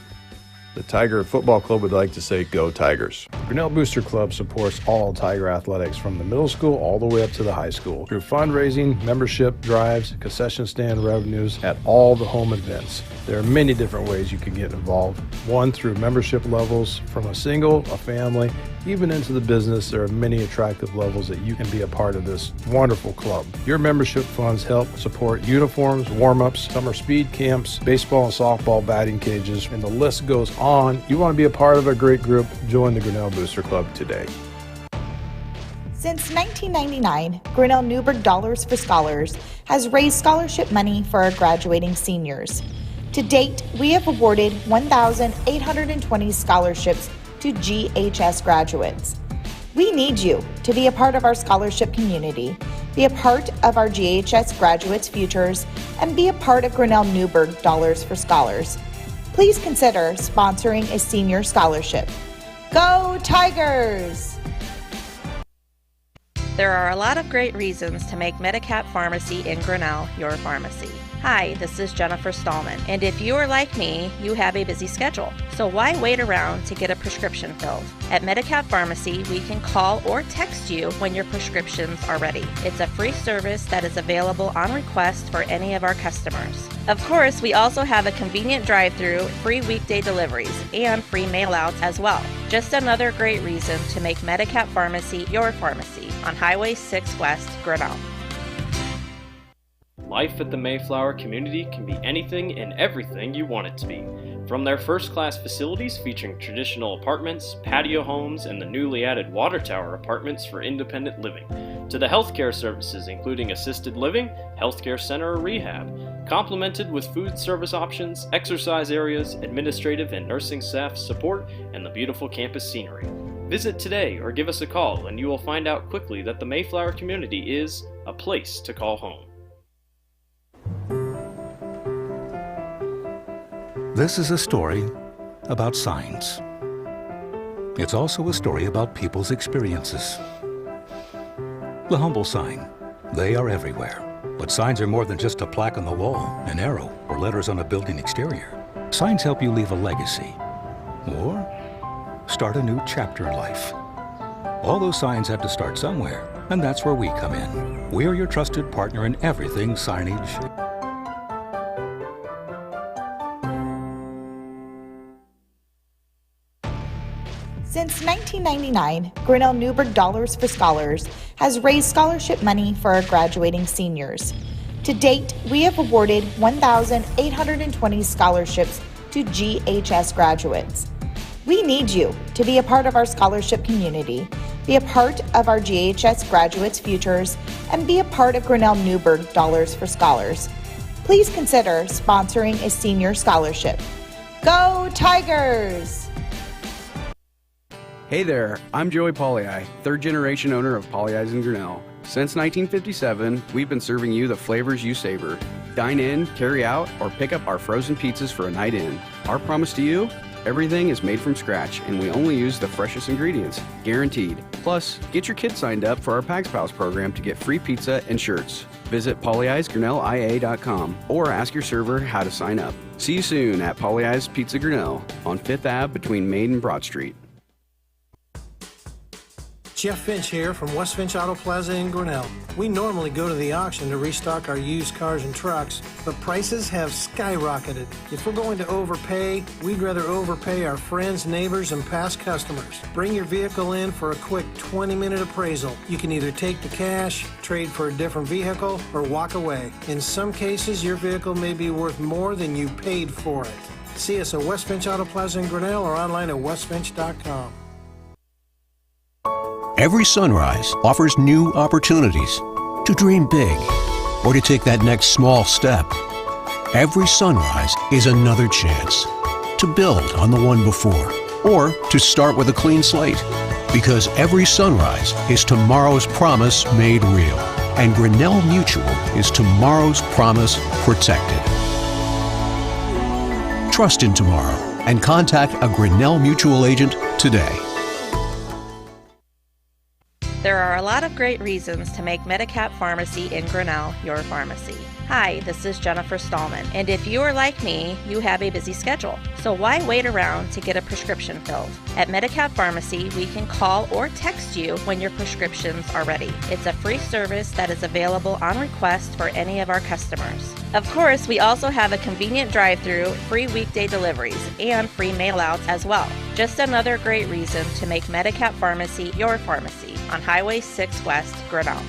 The Tiger Football Club would like to say, go Tigers. Grinnell Booster Club supports all Tiger athletics from the middle school all the way up to the high school through fundraising, membership drives, concession stand revenues at all the home events. There are many different ways you can get involved. One, through membership levels from a single, a family, even into the business. There are many attractive levels that you can be a part of this wonderful club. Your membership funds help support uniforms, warm-ups, summer speed camps, baseball and softball batting cages, and the list goes on. You want to be a part of a great group, join the Grinnell Booster Club today. Since 1999, Grinnell Newburgh Dollars for Scholars has raised scholarship money for our graduating seniors. To date, we have awarded 1,820 scholarships to GHS graduates. We need you to be a part of our scholarship community, be a part of our GHS graduates' futures, and be a part of Grinnell Newburgh Dollars for Scholars. Please consider sponsoring a senior scholarship. Go Tigers! There are a lot of great reasons to make Medicap Pharmacy in Grinnell your pharmacy. Hi, this is Jennifer Stallman, and if you are like me, you have a busy schedule. So why wait around to get a prescription filled? At Medicap Pharmacy, we can call or text you when your prescriptions are ready. It's a free service that is available on request for any of our customers. Of course, we also have a convenient drive-through, free weekday deliveries, and free mail-outs as well. Just another great reason to make Medicap Pharmacy your pharmacy on Highway 6 West, Grinnell. Life at the Mayflower community can be anything and everything you want it to be. From their first-class facilities featuring traditional apartments, patio homes, and the newly added water tower apartments for independent living, to the healthcare services including assisted living, healthcare center, or rehab, complemented with food service options, exercise areas, administrative and nursing staff support, and the beautiful campus scenery. Visit today or give us a call and you will find out quickly that the Mayflower community is a place to call home. This is a story about signs. It's also a story about people's experiences. The humble sign. They are everywhere. But signs are more than just a plaque on the wall, an arrow, or letters on a building exterior. Signs help you leave a legacy or start a new chapter in life. All those signs have to start somewhere, and that's where we come in. We're your trusted partner in everything signage. Since 1999, Grinnell Newburgh Dollars for Scholars has raised scholarship money for our graduating seniors. To date, we have awarded 1,820 scholarships to GHS graduates. We need you to be a part of our scholarship community, be a part of our GHS graduates' futures, and be a part of Grinnell Newburgh Dollars for Scholars. Please consider sponsoring a senior scholarship. Go Tigers! Hey there, I'm Joey Pollei, third generation owner of Polley's in Grinnell. Since 1957, we've been serving you the flavors you savor. Dine in, carry out, or pick up our frozen pizzas for a night in. Our promise to you, Everything is made from scratch, and we only use the freshest ingredients, guaranteed. Plus, get your kids signed up for our Pags Pals program to get free pizza and shirts. Visit polyeisgrinnellia.com or ask your server how to sign up. See you soon at Polyeis Pizza Grinnell on 5th Ave between Main and Broad Street. Jeff Finch here from West Finch Auto Plaza in Grinnell. We normally go to the auction to restock our used cars and trucks, but prices have skyrocketed. If we're going to overpay, we'd rather overpay our friends, neighbors, and past customers. Bring your vehicle in for a quick 20-minute appraisal. You can either take the cash, trade for a different vehicle, or walk away. In some cases, your vehicle may be worth more than you paid for it. See us at West Finch Auto Plaza in Grinnell or online at westfinch.com. Every sunrise offers new opportunities to dream big or to take that next small step. Every sunrise is another chance to build on the one before or to start with a clean slate. Because every sunrise is tomorrow's promise made real. And Grinnell Mutual is tomorrow's promise protected. Trust in tomorrow and contact a Grinnell Mutual agent today. There are a lot of great reasons to make Medicap Pharmacy in Grinnell your pharmacy. Hi, this is Jennifer Stallman, and if you are like me, you have a busy schedule. So why wait around to get a prescription filled? At Medicap Pharmacy, we can call or text you when your prescriptions are ready. It's a free service that is available on request for any of our customers. Of course, we also have a convenient drive-through, free weekday deliveries, and free mail-outs as well. Just another great reason to make Medicap Pharmacy your pharmacy on Highway 6 West, Grinnell.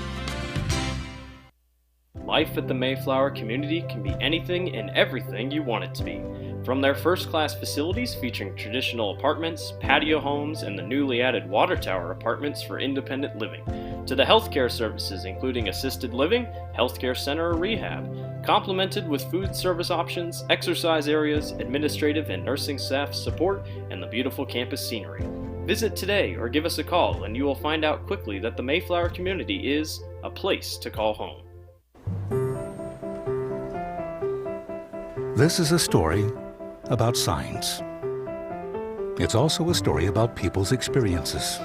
Life at the Mayflower community can be anything and everything you want it to be. From their first-class facilities featuring traditional apartments, patio homes, and the newly added water tower apartments for independent living, to the healthcare services including assisted living, healthcare center or rehab, complemented with food service options, exercise areas, administrative and nursing staff support, and the beautiful campus scenery. Visit today or give us a call and you will find out quickly that the Mayflower community is a place to call home. This is a story about signs. It's also a story about people's experiences.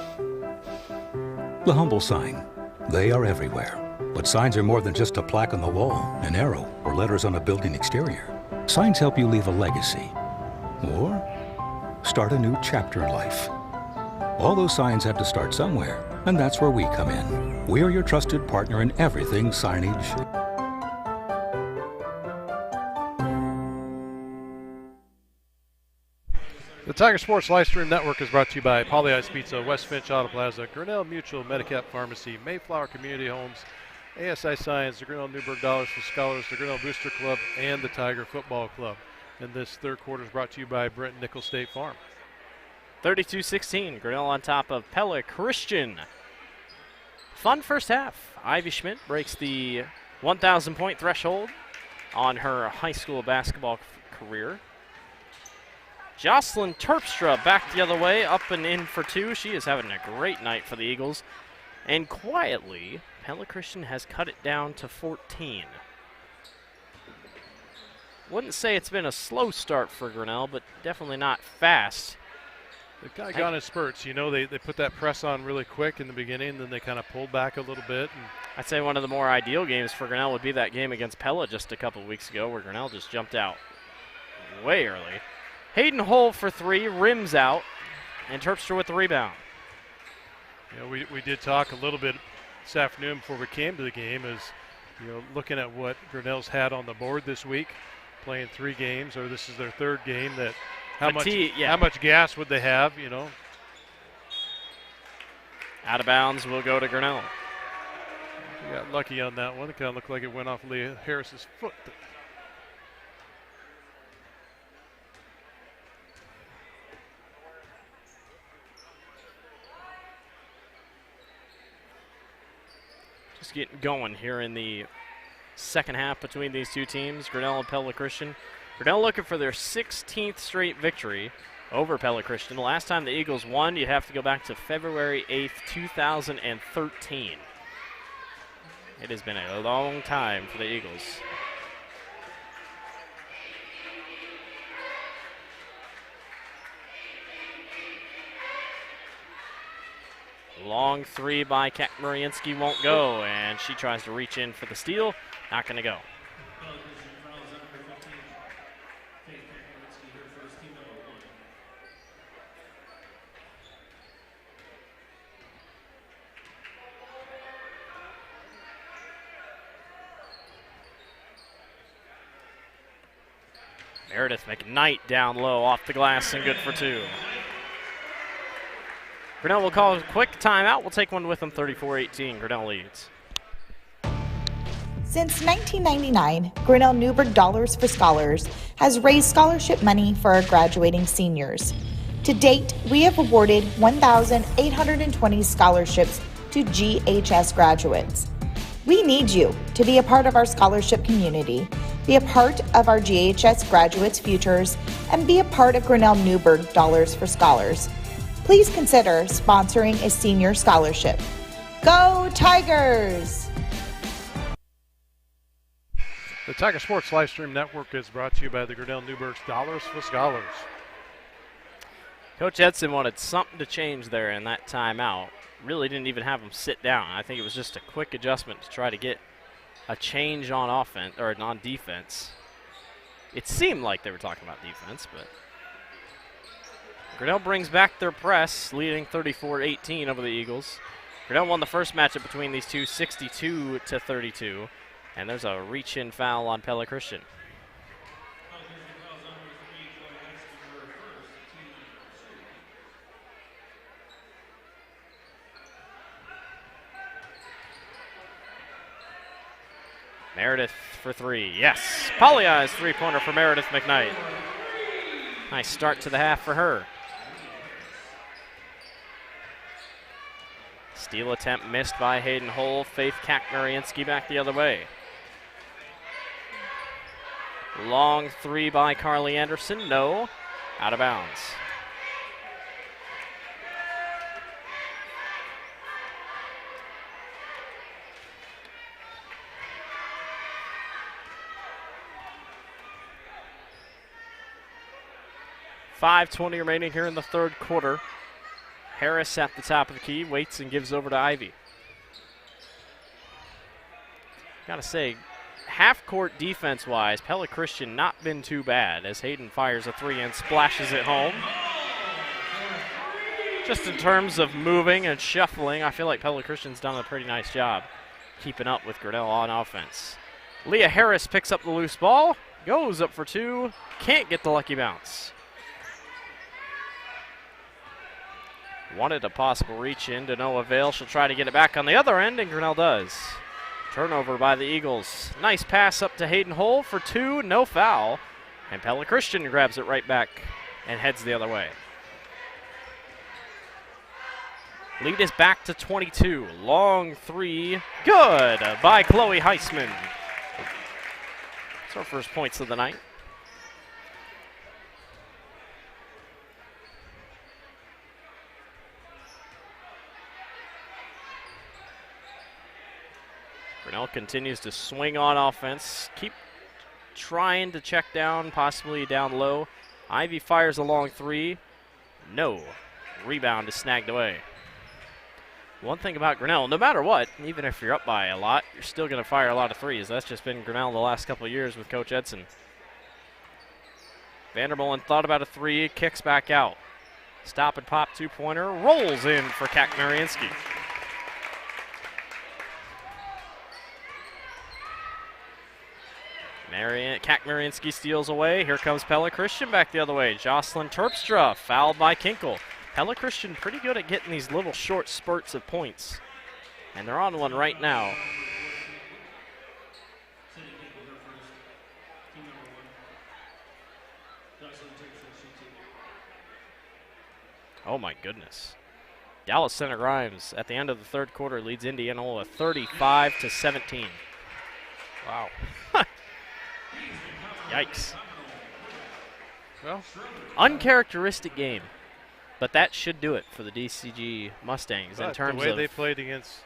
The humble sign. They are everywhere. But signs are more than just a plaque on the wall, an arrow, or letters on a building exterior. Signs help you leave a legacy or start a new chapter in life. All those signs have to start somewhere, and that's where we come in. We are your trusted partner in everything signage. The Tiger Sports Livestream Network is brought to you by Polyeis Pizza, West Finch Auto Plaza, Grinnell Mutual, Medicap Pharmacy, Mayflower Community Homes, ASI Science, the Grinnell Newberg Dollars for Scholars, the Grinnell Booster Club, and the Tiger Football Club. And this third quarter is brought to you by Brent Nickel State Farm. 32-16, Grinnell on top of Pella Christian. Fun first half. Ivy Schmidt breaks the 1,000-point threshold on her high school basketball career. Jocelyn Terpstra back the other way, up and in for two. She is having a great night for the Eagles. And quietly, Pella Christian has cut it down to 14. Wouldn't say it's been a slow start for Grinnell, but definitely not fast. They've kind of gone in spurts. You know, they put that press on really quick in the beginning, then they kind of pulled back a little bit. And I'd say one of the more ideal games for Grinnell would be that game against Pella just a couple of weeks ago where Grinnell just jumped out way early. Hayden Hull for three, rims out, and Terpstra with the rebound. You know, we did talk a little bit this afternoon before we came to the game as, you know, looking at what Grinnell's had on the board this week, playing 3 games, or this is their 3rd game, that how much gas would they have, you know? Out of bounds will go to Grinnell. We got lucky on that one. It kind of looked like it went off Leah Harris's foot. Just getting going here in the second half between these two teams, Grinnell and Pella Christian. Grinnell looking for their 16th straight victory over Pella Christian. The last time the Eagles won, you'd have to go back to February 8th, 2013. It has been a long time for the Eagles. Long three by Mariinski won't go, and she tries to reach in for the steal. Not going to go. Meredith McKnight down low off the glass and good for two. Grinnell will call a quick timeout. We'll take one with them, 34-18. Grinnell leads. Since 1999, Grinnell Newburgh Dollars for Scholars has raised scholarship money for our graduating seniors. To date, we have awarded 1,820 scholarships to GHS graduates. We need you to be a part of our scholarship community, be a part of our GHS graduates' futures, and be a part of Grinnell Newburgh Dollars for Scholars. Please consider sponsoring a senior scholarship. Go Tigers! The Tiger Sports Livestream Network is brought to you by the Grinnell Newburgh's Dollars for Scholars. Coach Edson wanted something to change there in that timeout. Really didn't even have him sit down. I think it was just a quick adjustment to try to get a change on offense or on defense. It seemed like they were talking about defense, but Grinnell brings back their press, leading 34-18 over the Eagles. Grinnell won the first matchup between these two, 62-32, and there's a reach-in foul on Pella Christian. Meredith for three. Yes. Pollyeyes three-pointer for Meredith McKnight. Nice start to the half for her. Steal attempt missed by Hayden Hull. Faith Mariinski back the other way. Long three by Carly Anderson. No. Out of bounds. .5:20 remaining here in the third quarter. Harris at the top of the key, waits and gives over to Ivy. Gotta say, half-court defense-wise, Pella Christian not been too bad as Hayden fires a three and splashes it home. Just in terms of moving and shuffling, I feel like Pella Christian's done a pretty nice job keeping up with Grinnell on offense. Leah Harris picks up the loose ball, goes up for two, can't get the lucky bounce. Wanted a possible reach in to no avail. She'll try to get it back on the other end, and Grinnell does. Turnover by the Eagles. Nice pass up to Hayden Hull for two, no foul. And Pella Christian grabs it right back and heads the other way. Lead is back to 22. Long three, good by Chloe Heisman. It's our first points of the night. Grinnell continues to swing on offense. Keep trying to check down, possibly down low. Ivy fires a long three. No. Rebound is snagged away. One thing about Grinnell, no matter what, even if you're up by a lot, you're still going to fire a lot of threes. That's just been Grinnell the last couple of years with Coach Edson. Vandermolen thought about a three, kicks back out. Stop and pop two-pointer, rolls in for Mariinski. Mariinski steals away. Here comes Pella Christian back the other way. Jocelyn Terpstra fouled by Kinkle. Pella Christian pretty good at getting these little short spurts of points. And they're on one right now. Oh my goodness. Dallas Center Grimes at the end of the third quarter leads Indianola 35-17. Wow. Yikes. Well, uncharacteristic game, but that should do it for the DCG Mustangs in terms of the way they played against.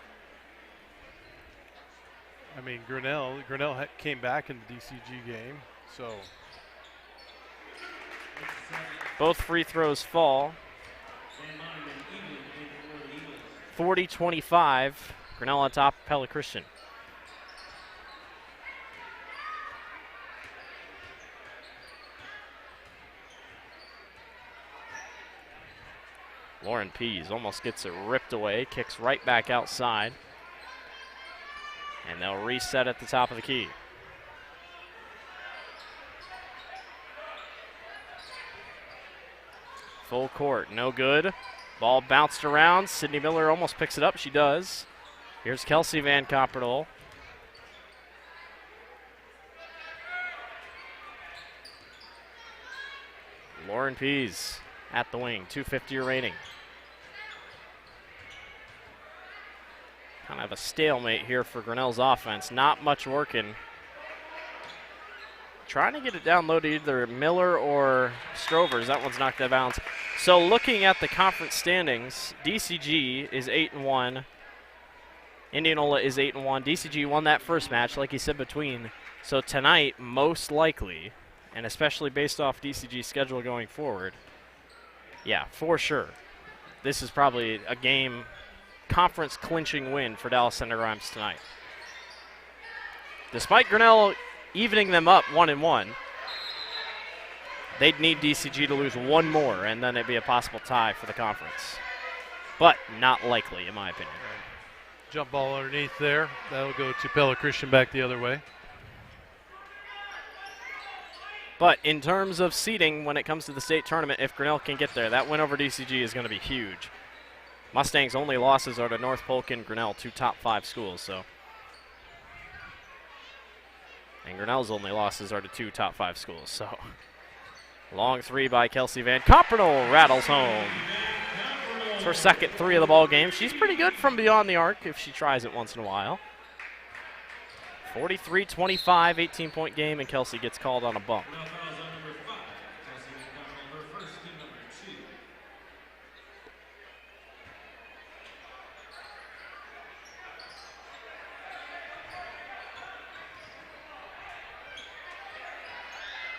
I mean, Grinnell came back in the DCG game, so both free throws fall. 40-25. Grinnell on top of Pella Christian. Lauren Pease almost gets it ripped away, kicks right back outside. And they'll reset at the top of the key. Full court, no good. Ball bounced around. Sydney Miller almost picks it up. She does. Here's Kelsey Van Copperdoll. Lauren Pease at the wing, 2:50 remaining. Kind of a stalemate here for Grinnell's offense. Not much working. Trying to get it down low to either Miller or Strovers. That one's knocked out of bounds. So looking at the conference standings, DCG is 8-1. Indianola is 8-1. DCG won that first match, like he said, between. So tonight, most likely, and especially based off DCG's schedule going forward, yeah, for sure, this is probably a game conference clinching win for Dallas Center Grimes tonight. Despite Grinnell evening them up 1-1, they'd need DCG to lose one more, and then it'd be a possible tie for the conference. But not likely, in my opinion. Jump ball underneath there. That'll go to Pella Christian back the other way. But in terms of seeding, when it comes to the state tournament, if Grinnell can get there, that win over DCG is going to be huge. Mustangs' only losses are to North Polk and Grinnell, two top 5 schools. So, and Grinnell's only losses are to two top 5 schools. So, long three by Kelsey Van Copperdoll rattles home. It's her second three of the ball game. She's pretty good from beyond the arc if she tries it once in a while. 43-25, 18-point game, and Kelsey gets called on a bump.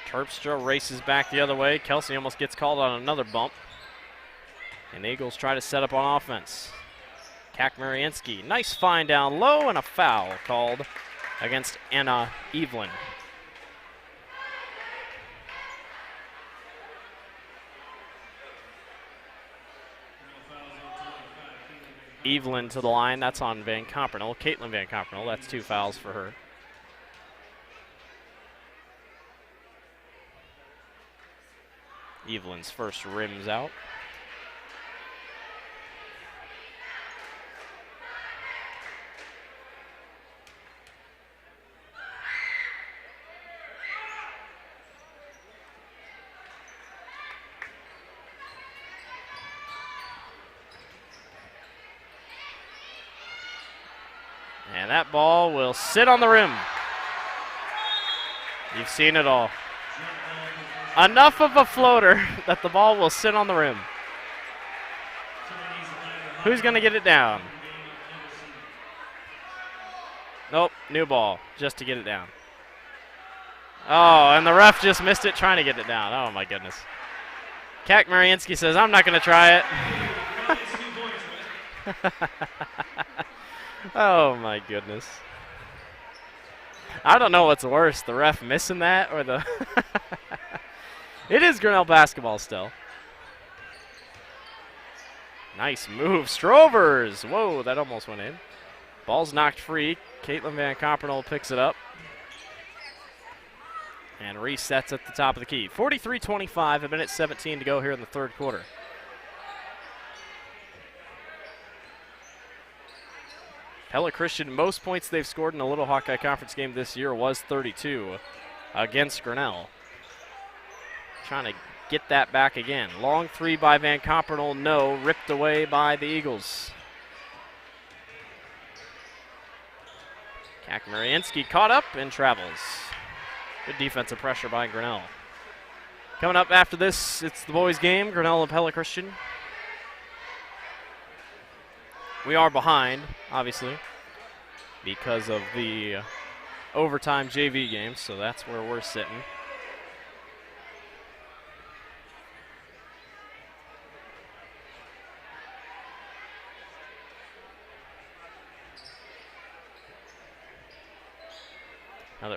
Terpstra races back the other way. Kelsey almost gets called on another bump. And the Eagles try to set up on offense. Kakmariansky, nice find down low, and a foul called against Anna Evelyn. Evelyn to the line, that's on Van Coppernoll. Caitlin Van Coppernoll, that's 2 fouls for her. Evelyn's first rims out. And that ball will sit on the rim. You've seen it all. Enough of a floater that the ball will sit on the rim. Who's going to get it down? Nope, new ball, just to get it down. Oh, and the ref just missed it trying to get it down. Oh, my goodness. Kakmariansky says, I'm not going to try it. Oh, my goodness. I don't know what's worse, the ref missing that or the... It is Grinnell basketball still. Nice move, Strovers. Whoa, that almost went in. Ball's knocked free. Caitlin Van Coppernoll picks it up. And resets at the top of the key. 43-25, a minute 17 to go here in the third quarter. Pella Christian, most points they've scored in a Little Hawkeye Conference game this year was 32 against Grinnell. Trying to get that back again. Long three by Van Coppernoll, no. Ripped away by the Eagles. Kakmariansky caught up and travels. Good defensive pressure by Grinnell. Coming up after this, it's the boys' game, Grinnell and Pella Christian. We are behind, obviously, because of the overtime JV game, so that's where we're sitting.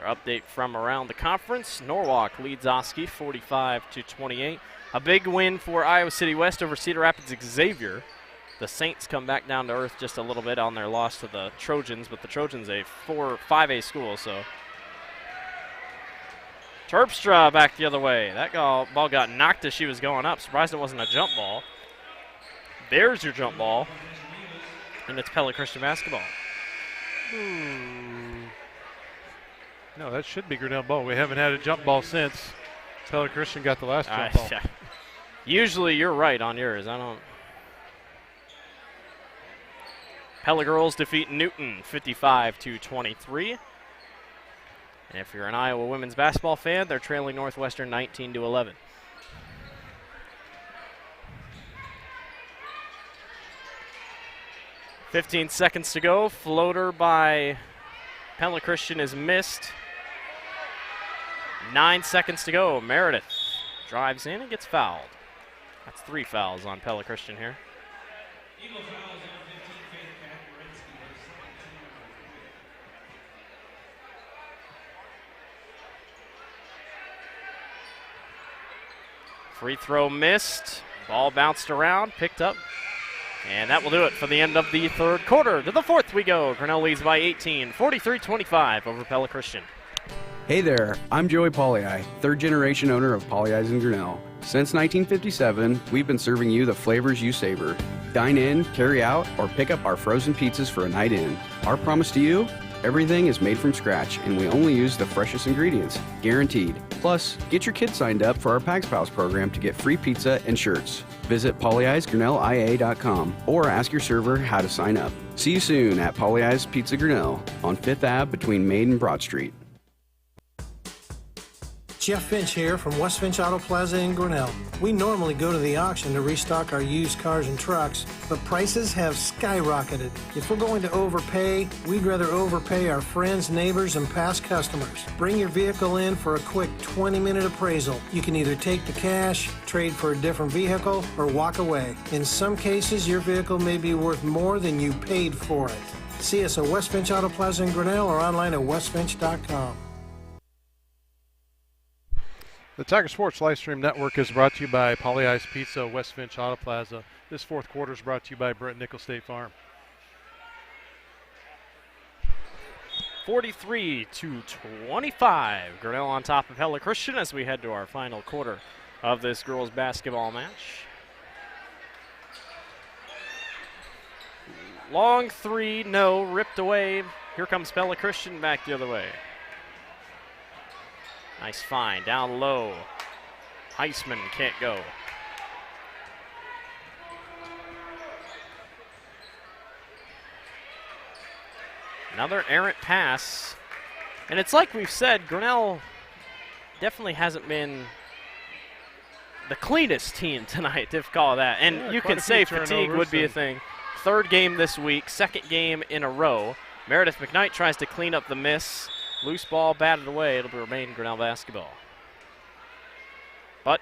update from around the conference. Norwalk leads Oski 45-28. A big win for Iowa City West over Cedar Rapids Xavier. The Saints come back down to earth just a little bit on their loss to the Trojans, but the Trojans a 5A school, so. Terpstra back the other way. That ball got knocked as she was going up. Surprised it wasn't a jump ball. There's your jump ball. And it's Pella Christian basketball. No, that should be Grinnell ball. We haven't had a jump ball since Pella Christian got the last jump ball. Usually you're right on yours. I don't. Pella girls defeat Newton 55-23. And if you're an Iowa women's basketball fan, they're trailing Northwestern 19-11. .15 seconds to go. Floater by Pella Christian is missed. 9 seconds to go. Meredith drives in and gets fouled. That's 3 fouls on Pella Christian here. Free throw missed. Ball bounced around, picked up. And that will do it for the end of the third quarter. To the fourth we go. Grinnell leads by 18, 43-25 over Pella Christian. Hey there, I'm Joey Pollei, third generation owner of Polley's in Grinnell. Since 1957, we've been serving you the flavors you savor. Dine in, carry out, or pick up our frozen pizzas for a night in. Our promise to you? Everything is made from scratch, and we only use the freshest ingredients, guaranteed. Plus, get your kids signed up for our Pags Pals program to get free pizza and shirts. Visit polleisgrinnellia.com or ask your server how to sign up. See you soon at Polley's Pizza Grinnell on 5th Ave between Maid and Broad Street. Jeff Finch here from West Finch Auto Plaza in Grinnell. We normally go to the auction to restock our used cars and trucks, but prices have skyrocketed. If we're going to overpay, we'd rather overpay our friends, neighbors, and past customers. Bring your vehicle in for a quick 20-minute appraisal. You can either take the cash, trade for a different vehicle, or walk away. In some cases, your vehicle may be worth more than you paid for it. See us at West Finch Auto Plaza in Grinnell or online at westfinch.com. The Tiger Sports Livestream Network is brought to you by Polley's Pizza, West Finch Auto Plaza. This fourth quarter is brought to you by Brent Nickel State Farm. 43-25. Grinnell on top of Pella Christian as we head to our final quarter of this girls basketball match. Long three, no, ripped away. Here comes Pella Christian back the other way. Nice find, down low. Heisman can't go. Another errant pass. And it's like we've said, Grinnell definitely hasn't been the cleanest team tonight, if call that. And yeah, you can say fatigue would be a thing. Third game this week, second game in a row. Meredith McKnight tries to clean up the miss. Loose ball batted away. It'll remain Grinnell basketball. But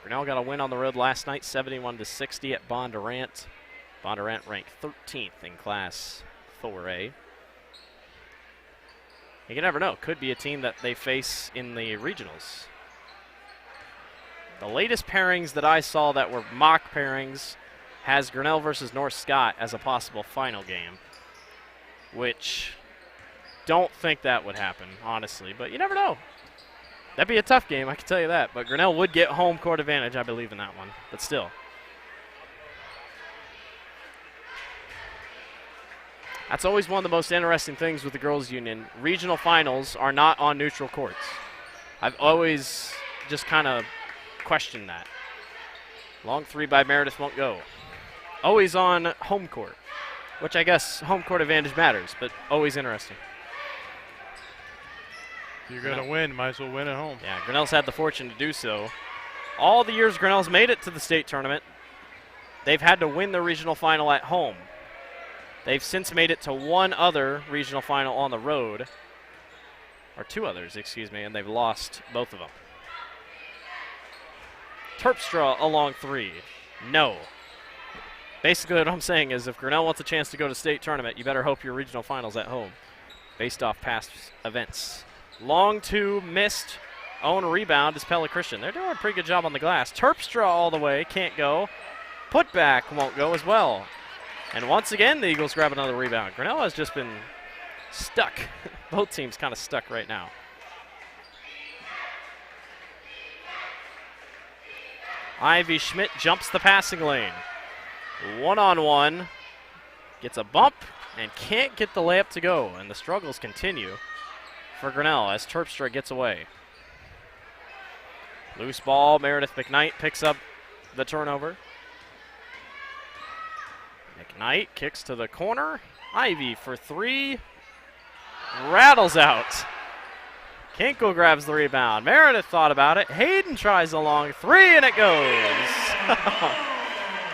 Grinnell got a win on the road last night, 71-60 at Bondurant. Bondurant ranked 13th in Class 4A. You can never know. Could be a team that they face in the regionals. The latest pairings that I saw that were mock pairings has Grinnell versus North Scott as a possible final game, which don't think that would happen, honestly, but you never know. That'd be a tough game, I can tell you that, but Grinnell would get home court advantage, I believe, in that one, but still. That's always one of the most interesting things with the girls' union. Regional finals are not on neutral courts. I've always just kind of questioned that. Long three by Meredith won't go. Always on home court, which I guess home court advantage matters, but always interesting. You're going to win, might as well win at home. Yeah, Grinnell's had the fortune to do so. All the years Grinnell's made it to the state tournament, they've had to win the regional final at home. They've since made it to one other regional final on the road, or two others, excuse me, and they've lost both of them. Terpstra a long three. No. Basically what I'm saying is if Grinnell wants a chance to go to state tournament, you better hope your regional final's at home, based off past events. Long two, missed. Own rebound is Pella Christian. They're doing a pretty good job on the glass. Terpstra all the way, can't go. Putback won't go as well. And once again, the Eagles grab another rebound. Grinnell has just been stuck. Both teams kind of stuck right now. Ivy Schmidt jumps the passing lane. One-on-one. Gets a bump and can't get the layup to go. And the struggles continue for Grinnell as Terpstra gets away. Loose ball. Meredith McKnight picks up the turnover. McKnight kicks to the corner. Ivy for three. Rattles out. Kinkle grabs the rebound. Meredith thought about it. Hayden tries a long three, and it goes.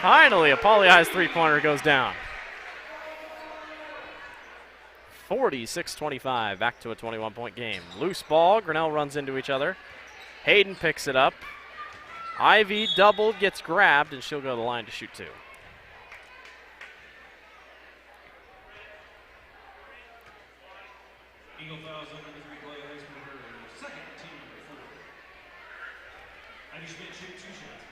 Finally, a Pauley Eyes three-pointer goes down. 46-25, back to a 21-point game. Loose ball. Grinnell runs into each other. Hayden picks it up. Ivy doubled, gets grabbed, and she'll go to the line to shoot two. Eagle fouls on number 3 Pauley Eyes for her second, team number 4. Ivy Schmidt shoot 2 shots.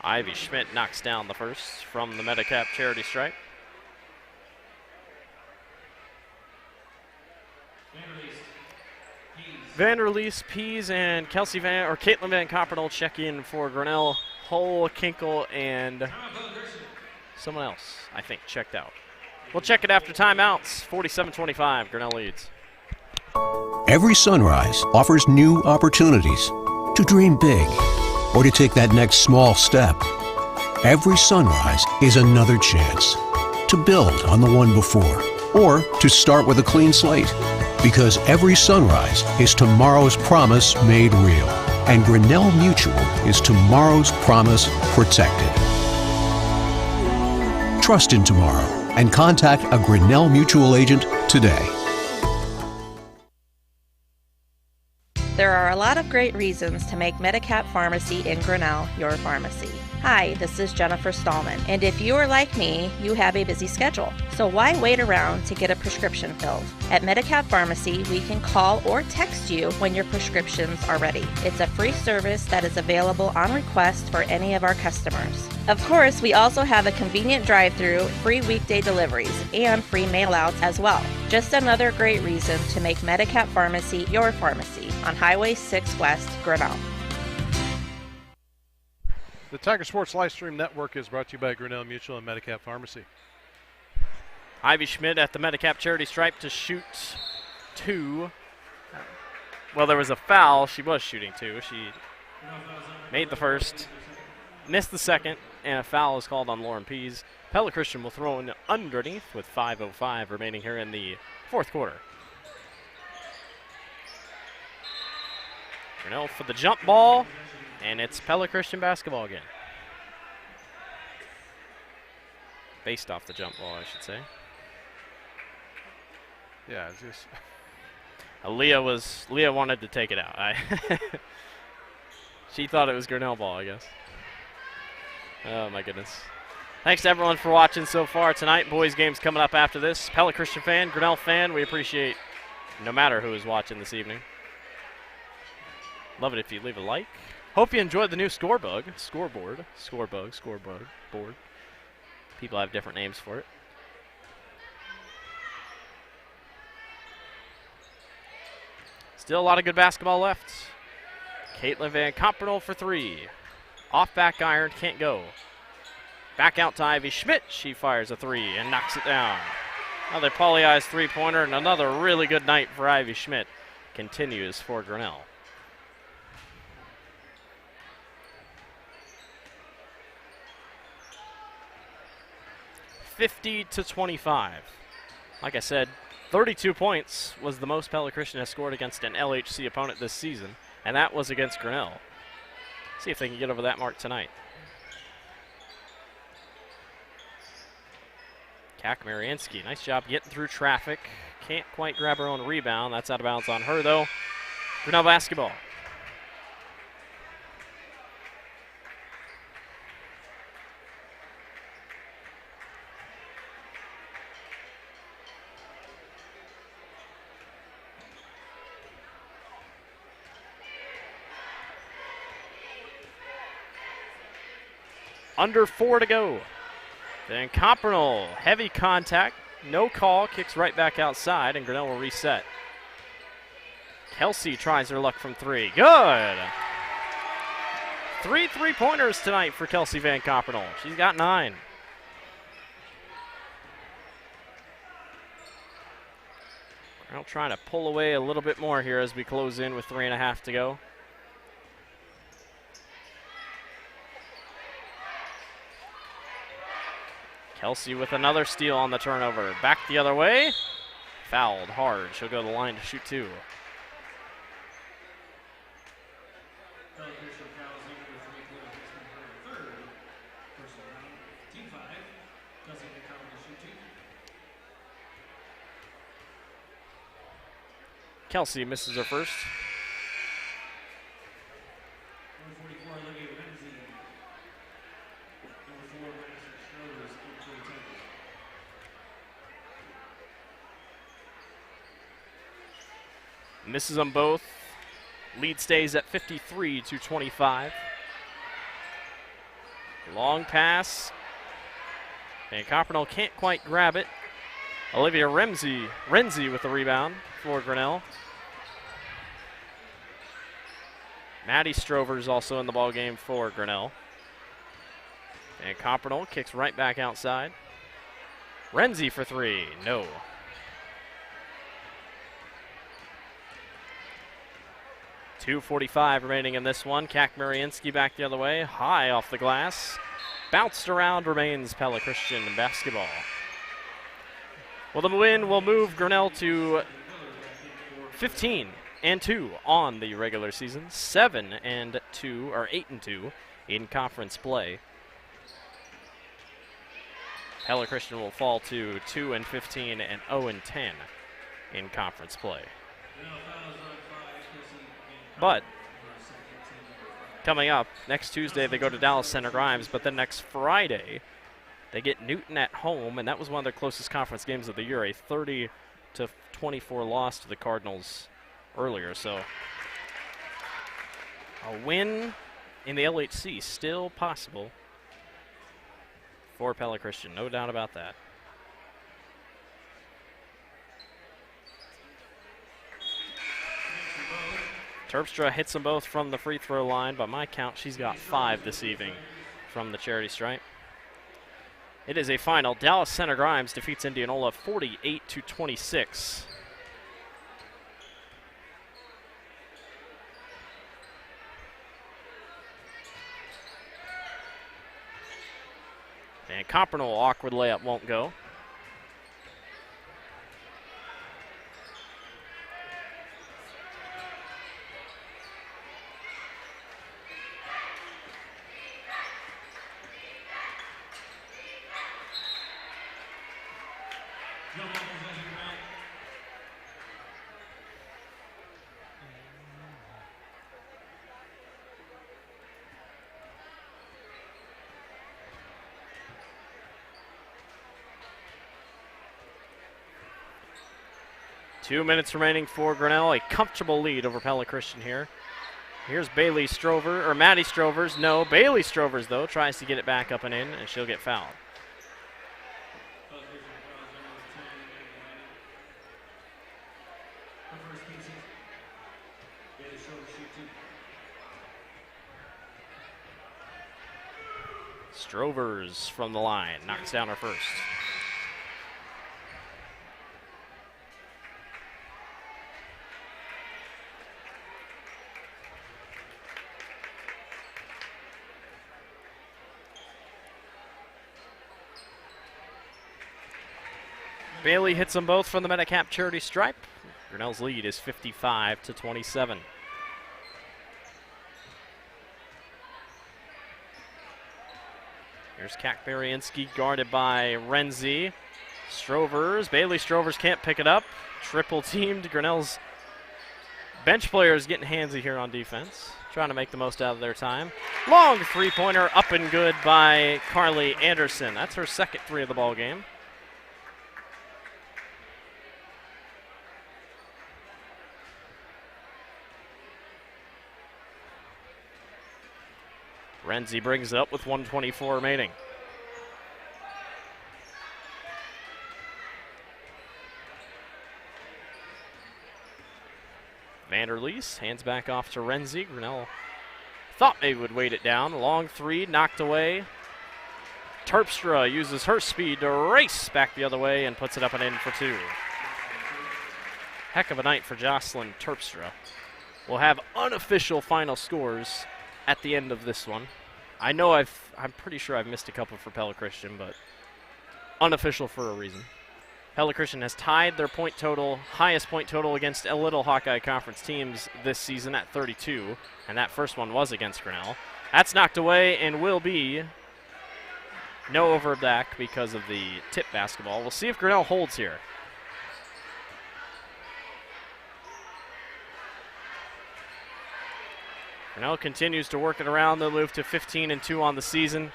Ivy Schmidt knocks down the first from the Medicap charity stripe. Vanderleest, Pease, and Caitlin Van Coppernoll check in for Grinnell. Hull, Kinkle, and someone else, I think, checked out. We'll check it after timeouts. 47-25, Grinnell leads. Every sunrise offers new opportunities to dream big or to take that next small step. Every sunrise is another chance to build on the one before or to start with a clean slate. Because every sunrise is tomorrow's promise made real. And Grinnell Mutual is tomorrow's promise protected. Trust in tomorrow and contact a Grinnell Mutual agent today. There are a lot of great reasons to make Medicap Pharmacy in Grinnell your pharmacy. Hi, this is Jennifer Stallman, and if you are like me, you have a busy schedule. So why wait around to get a prescription filled? At Medicap Pharmacy, we can call or text you when your prescriptions are ready. It's a free service that is available on request for any of our customers. Of course, we also have a convenient drive-through, free weekday deliveries, and free mail-outs as well. Just another great reason to make Medicap Pharmacy your pharmacy on Highway 6 West, Grinnell. The Tiger Sports Livestream Network is brought to you by Grinnell Mutual and Medicap Pharmacy. Ivy Schmidt at the Medicap charity stripe to shoot two. Well, there was a foul. She was shooting two. She made the first, missed the second, and a foul is called on Lauren Pease. Pella Christian will throw in underneath with 5:05 remaining here in the fourth quarter. Grinnell for the jump ball. And it's Pella Christian basketball again. Based off the jump ball, I should say. Yeah, it's just Leah wanted to take it out. She thought it was Grinnell ball, I guess. Oh my goodness. Thanks to everyone for watching so far tonight. Boys games coming up after this. Pella Christian fan, Grinnell fan, we appreciate no matter who is watching this evening. Love it if you leave a like. Hope you enjoyed the new scoreboard. People have different names for it. Still a lot of good basketball left. Caitlin Van Coppernoll for three. Off back iron, can't go. Back out to Ivy Schmidt. She fires a three and knocks it down. Another Pauley Eyes three-pointer and another really good night for Ivy Schmidt continues for Grinnell. 50-25. Like I said, 32 points was the most Pella Christian has scored against an LHC opponent this season, and that was against Grinnell. See if they can get over that mark tonight. Kak Mariansky, nice job getting through traffic. Can't quite grab her own rebound. That's out of bounds on her, though. Grinnell basketball. Under 4 to go. Then Copernal, heavy contact, no call, kicks right back outside, and Grinnell will reset. Kelsey tries her luck from 3. Good! 3 3-pointers tonight for Kelsey Van Copernal. She's got 9. Grinnell trying to pull away a little bit more here as we close in with 3.5 to go. Kelsey with another steal on the turnover. Back the other way. Fouled hard. She'll go to the line to shoot 2. Pella Christian fouls in with 3 quarters. This one her third personal round. Team 5. Kelsey Van Copernal shoot 2. Kelsey misses her first. Number 44, Olivia Ramsey. Number 4, Madison Schroeder's into the Tigers. Misses them both. Lead stays at 53-25. Long pass. And Copernal can't quite grab it. Olivia Renzi with the rebound for Grinnell. Maddie Strover's also in the ball game for Grinnell. And Copernal kicks right back outside. Renzi for 3, no. .245 remaining in this one. Mariinski back the other way, high off the glass. Bounced around, remains Pella Christian basketball. Well, the win will move Grinnell to 15-2 on the regular season, 7-2 or 8-2 in conference play. Pella Christian will fall to 2-15 and 0-10 in conference play. But coming up next Tuesday, they go to Dallas Center Grimes, but then next Friday, they get Newton at home, and that was one of their closest conference games of the year, a 30-24 loss to the Cardinals earlier. So a win in the LHC still possible for Pella Christian, no doubt about that. Terpstra hits them both from the free throw line. By my count, she's got 5 this evening from the charity stripe. It is a final. Dallas Center Grimes defeats Indianola 48-26. And Copernal, awkward layup, won't go. Two minutes remaining for Grinnell. A comfortable lead over Pella Christian here. Here's Bailey Strover, or Maddie Strovers. No, Bailey Strovers, though, tries to get it back up and in, and she'll get fouled. Strovers from the line, knocks down her first. Bailey hits them both from the Medicap charity stripe. Grinnell's lead is 55-27. Here's Mariinski guarded by Renzi. Strovers. Bailey Strovers can't pick it up. Triple teamed. Grinnell's bench players getting handsy here on defense, trying to make the most out of their time. Long three-pointer up and good by Carly Anderson. That's her second 3 of the ball game. Renzi brings it up with 1:24 remaining. Vanderleest hands back off to Renzi. Grinnell thought maybe would weight it down. A long three, knocked away. Terpstra uses her speed to race back the other way and puts it up and in for two. Heck of a night for Jocelyn Terpstra. We'll have unofficial final scores at the end of this one. I know I'm pretty sure I've missed a couple for Pella Christian, but unofficial for a reason. Pella Christian has tied their point total, highest point total against Little Hawkeye Conference teams this season at 32, and that first one was against Grinnell. That's knocked away and will be no over back because of the tip basketball. We'll see if Grinnell holds here. Grinnell continues to work it around. They'll move to 15-2 on the season.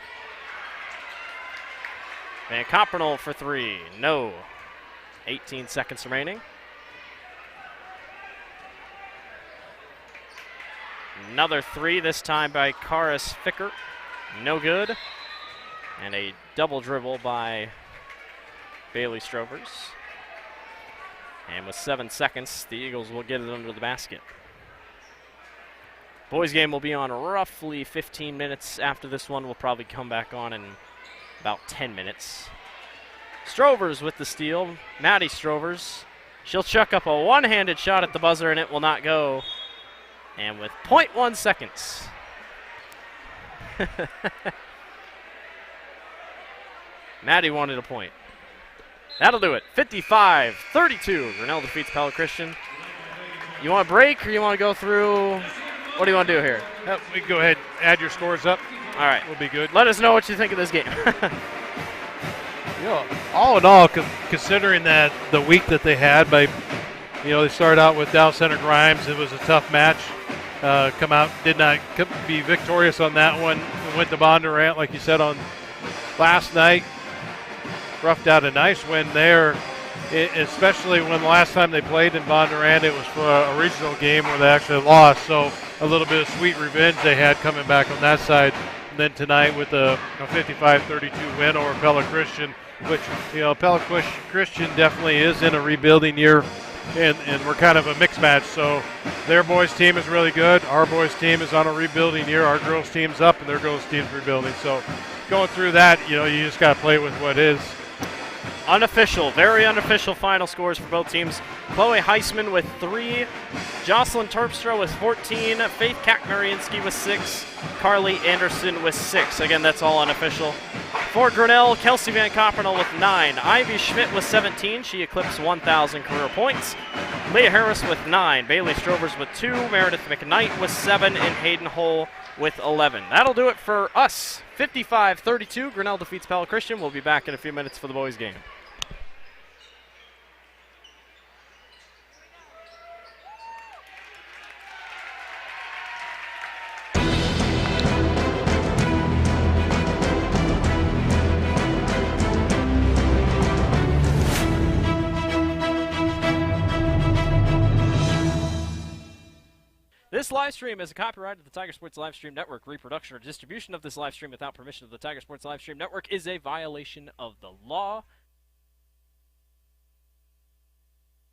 Van Copernol for three. No. 18 seconds remaining. Another three, this time by Karis Ficker. No good. And a double dribble by Bailey Strovers. And with 7 seconds, the Eagles will get it under the basket. Boys game will be on roughly 15 minutes after this one. We'll probably come back on in about 10 minutes. Strovers with the steal. Maddie Strovers. She'll chuck up a one-handed shot at the buzzer, and it will not go. And with 0.1 seconds. Maddie wanted a point. That'll do it. 55-32. Grinnell defeats Pella Christian. You want a break or you want to go through? What do you want to do here? Yep, we can go ahead and add your scores up. All right. We'll be good. Let us know what you think of this game. You know, all in all, considering that the week that they had, they started out with Dow Center Grimes. It was a tough match. Did not be victorious on that one. We went to Bondurant, like you said, on last night. Roughed out a nice win there, especially when the last time they played in Bondurant, it was for a regional game where they actually lost. So a little bit of sweet revenge they had coming back on that side. And then tonight with a 55-32 win over Pella Christian, which, Pella Christian definitely is in a rebuilding year, and we're kind of a mixed match. So their boys team is really good. Our boys team is on a rebuilding year. Our girls team's up, and their girls team's rebuilding. So going through that, you just got to play with what is. Unofficial, very unofficial final scores for both teams. Chloe Heisman with 3, Jocelyn Terpstra with 14, Faith Kakmarinsky with 6, Carly Anderson with 6. Again, that's all unofficial. For Grinnell, Kelsey Van Copernol with 9, Ivy Schmidt with 17. She eclipsed 1,000 career points. Leah Harris with 9, Bailey Strovers with 2, Meredith McKnight with 7, and Hayden Hull with 11. That'll do it for us. 55-32. Grinnell defeats Pella Christian. We'll be back in a few minutes for the boys game. This live stream is a copyright of the Tiger Sports Livestream Network. Reproduction or distribution of this live stream without permission of the Tiger Sports Livestream Network is a violation of the law.